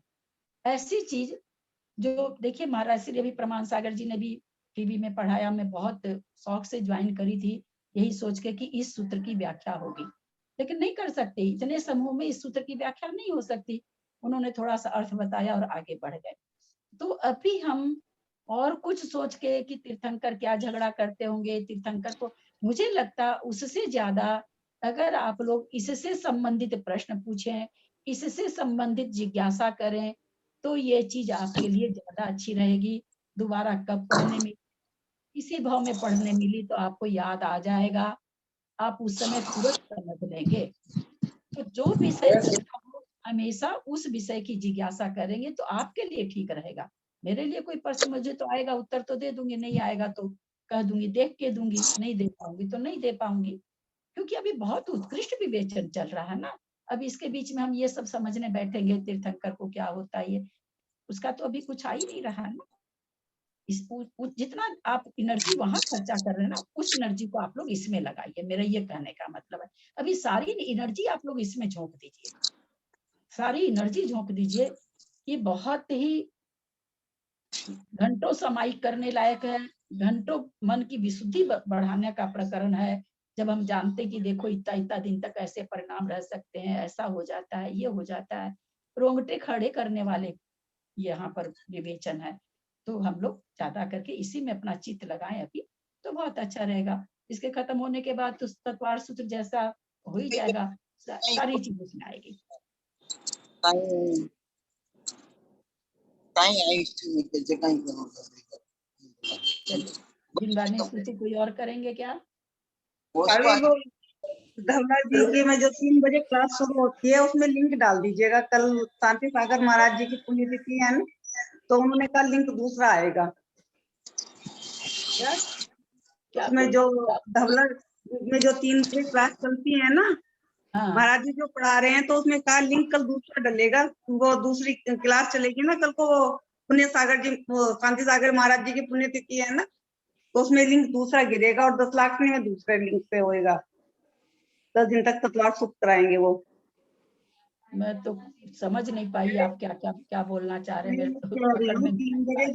ऐसी चीज जो देखिए महाराज श्री अभी प्रमाण सागर जी ने भी टीवी में पढ़ाया, मैं बहुत शौक से ज्वाइन करी थी यही सोच के कि इस सूत्र की व्याख्या होगी, लेकिन नहीं कर सकते, इतने समूह में इस सूत्र की व्याख्या नहीं हो सकती। उन्होंने थोड़ा सा अर्थ बताया और आगे बढ़ गए। तो अभी हम और कुछ सोच के कि तीर्थंकर क्या झगड़ा करते होंगे, तीर्थंकर को मुझे लगता उससे ज्यादा अगर आप लोग इससे संबंधित प्रश्न पूछें, इससे संबंधित जिज्ञासा करें तो ये चीज आपके लिए ज्यादा अच्छी रहेगी। दोबारा कब पढ़ने में, इसी भाव में पढ़ने मिली तो आपको याद आ जाएगा, आप उस समय तुरंत समझ लेंगे। तो जो विषय हमेशा उस विषय की जिज्ञासा करेंगे तो आपके लिए ठीक रहेगा। मेरे लिए कोई प्रश्न मुझे तो आएगा उत्तर तो दे दूंगी, नहीं आएगा तो कह दूंगी देख के दूंगी, नहीं दे पाऊंगी तो नहीं दे पाऊंगी, क्योंकि अभी बहुत उत्कृष्ट विवेचन चल रहा है ना। अब इसके बीच में हम ये सब समझने बैठेंगे तीर्थंकर को क्या होता है ये, उसका तो अभी कुछ आ ही नहीं रहा है ना। जितना आप एनर्जी वहां खर्चा कर रहे हैं ना, उस एनर्जी को आप लोग इसमें लगाइए, मेरा ये कहने का मतलब है। अभी सारी एनर्जी आप लोग इसमें झोंक दीजिए, सारी एनर्जी झोंक दीजिए। ये बहुत ही घंटों समाई करने लायक है, घंटों मन की विशुद्धि बढ़ाने का प्रकरण है। जब हम जानते कि देखो इतना इतना दिन तक ऐसे परिणाम रह सकते हैं, ऐसा हो जाता है, ये हो जाता है, रोंगटे खड़े करने वाले यहाँ पर विवेचन है। तो हम लोग ज्यादा करके इसी में अपना चित्त लगाएं अभी तो बहुत अच्छा रहेगा। इसके खत्म होने के बाद तो तत्वार सूत्र जैसा हो ही जाएगा, सारी चीज उसमें आएगी। जिनवानी स्तुति कोई और करेंगे क्या? अभी वो धवला जी की में जो 3 बजे क्लास शुरू होती है उसमें लिंक डाल दीजिएगा। कल शांति सागर महाराज जी की पुण्यतिथि है ना, तो उन्होंने कल लिंक दूसरा आएगा। उसमें जो धवला में जो 3 बजे क्लास चलती है ना, महाराज जी जो पढ़ा रहे हैं, तो उसमें का लिंक कल दूसरा डलेगा। वो दूसरी क्लास चलेगी ना कल को, वो पुण्य सागर जी, वो शांति सागर महाराज जी की पुण्यतिथि है ना, तो उसमें लिंक दूसरा गिरेगा और 10 लाख में दूसरे लिंक पे होएगा। 10 दिन तक तत्वार सूत्र कराएंगे वो। मैं तो समझ नहीं पाई आप क्या क्या क्या बोलना चाह रहे हैं। 3 बजे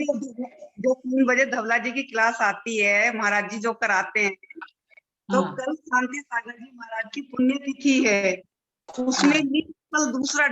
जो 3 बजे धवला जी की क्लास आती है, महाराज जी जो कराते हैं, तो कल शांति सागर जी महाराज की पुण्यतिथि है, उसमें लिंक कल दूसरा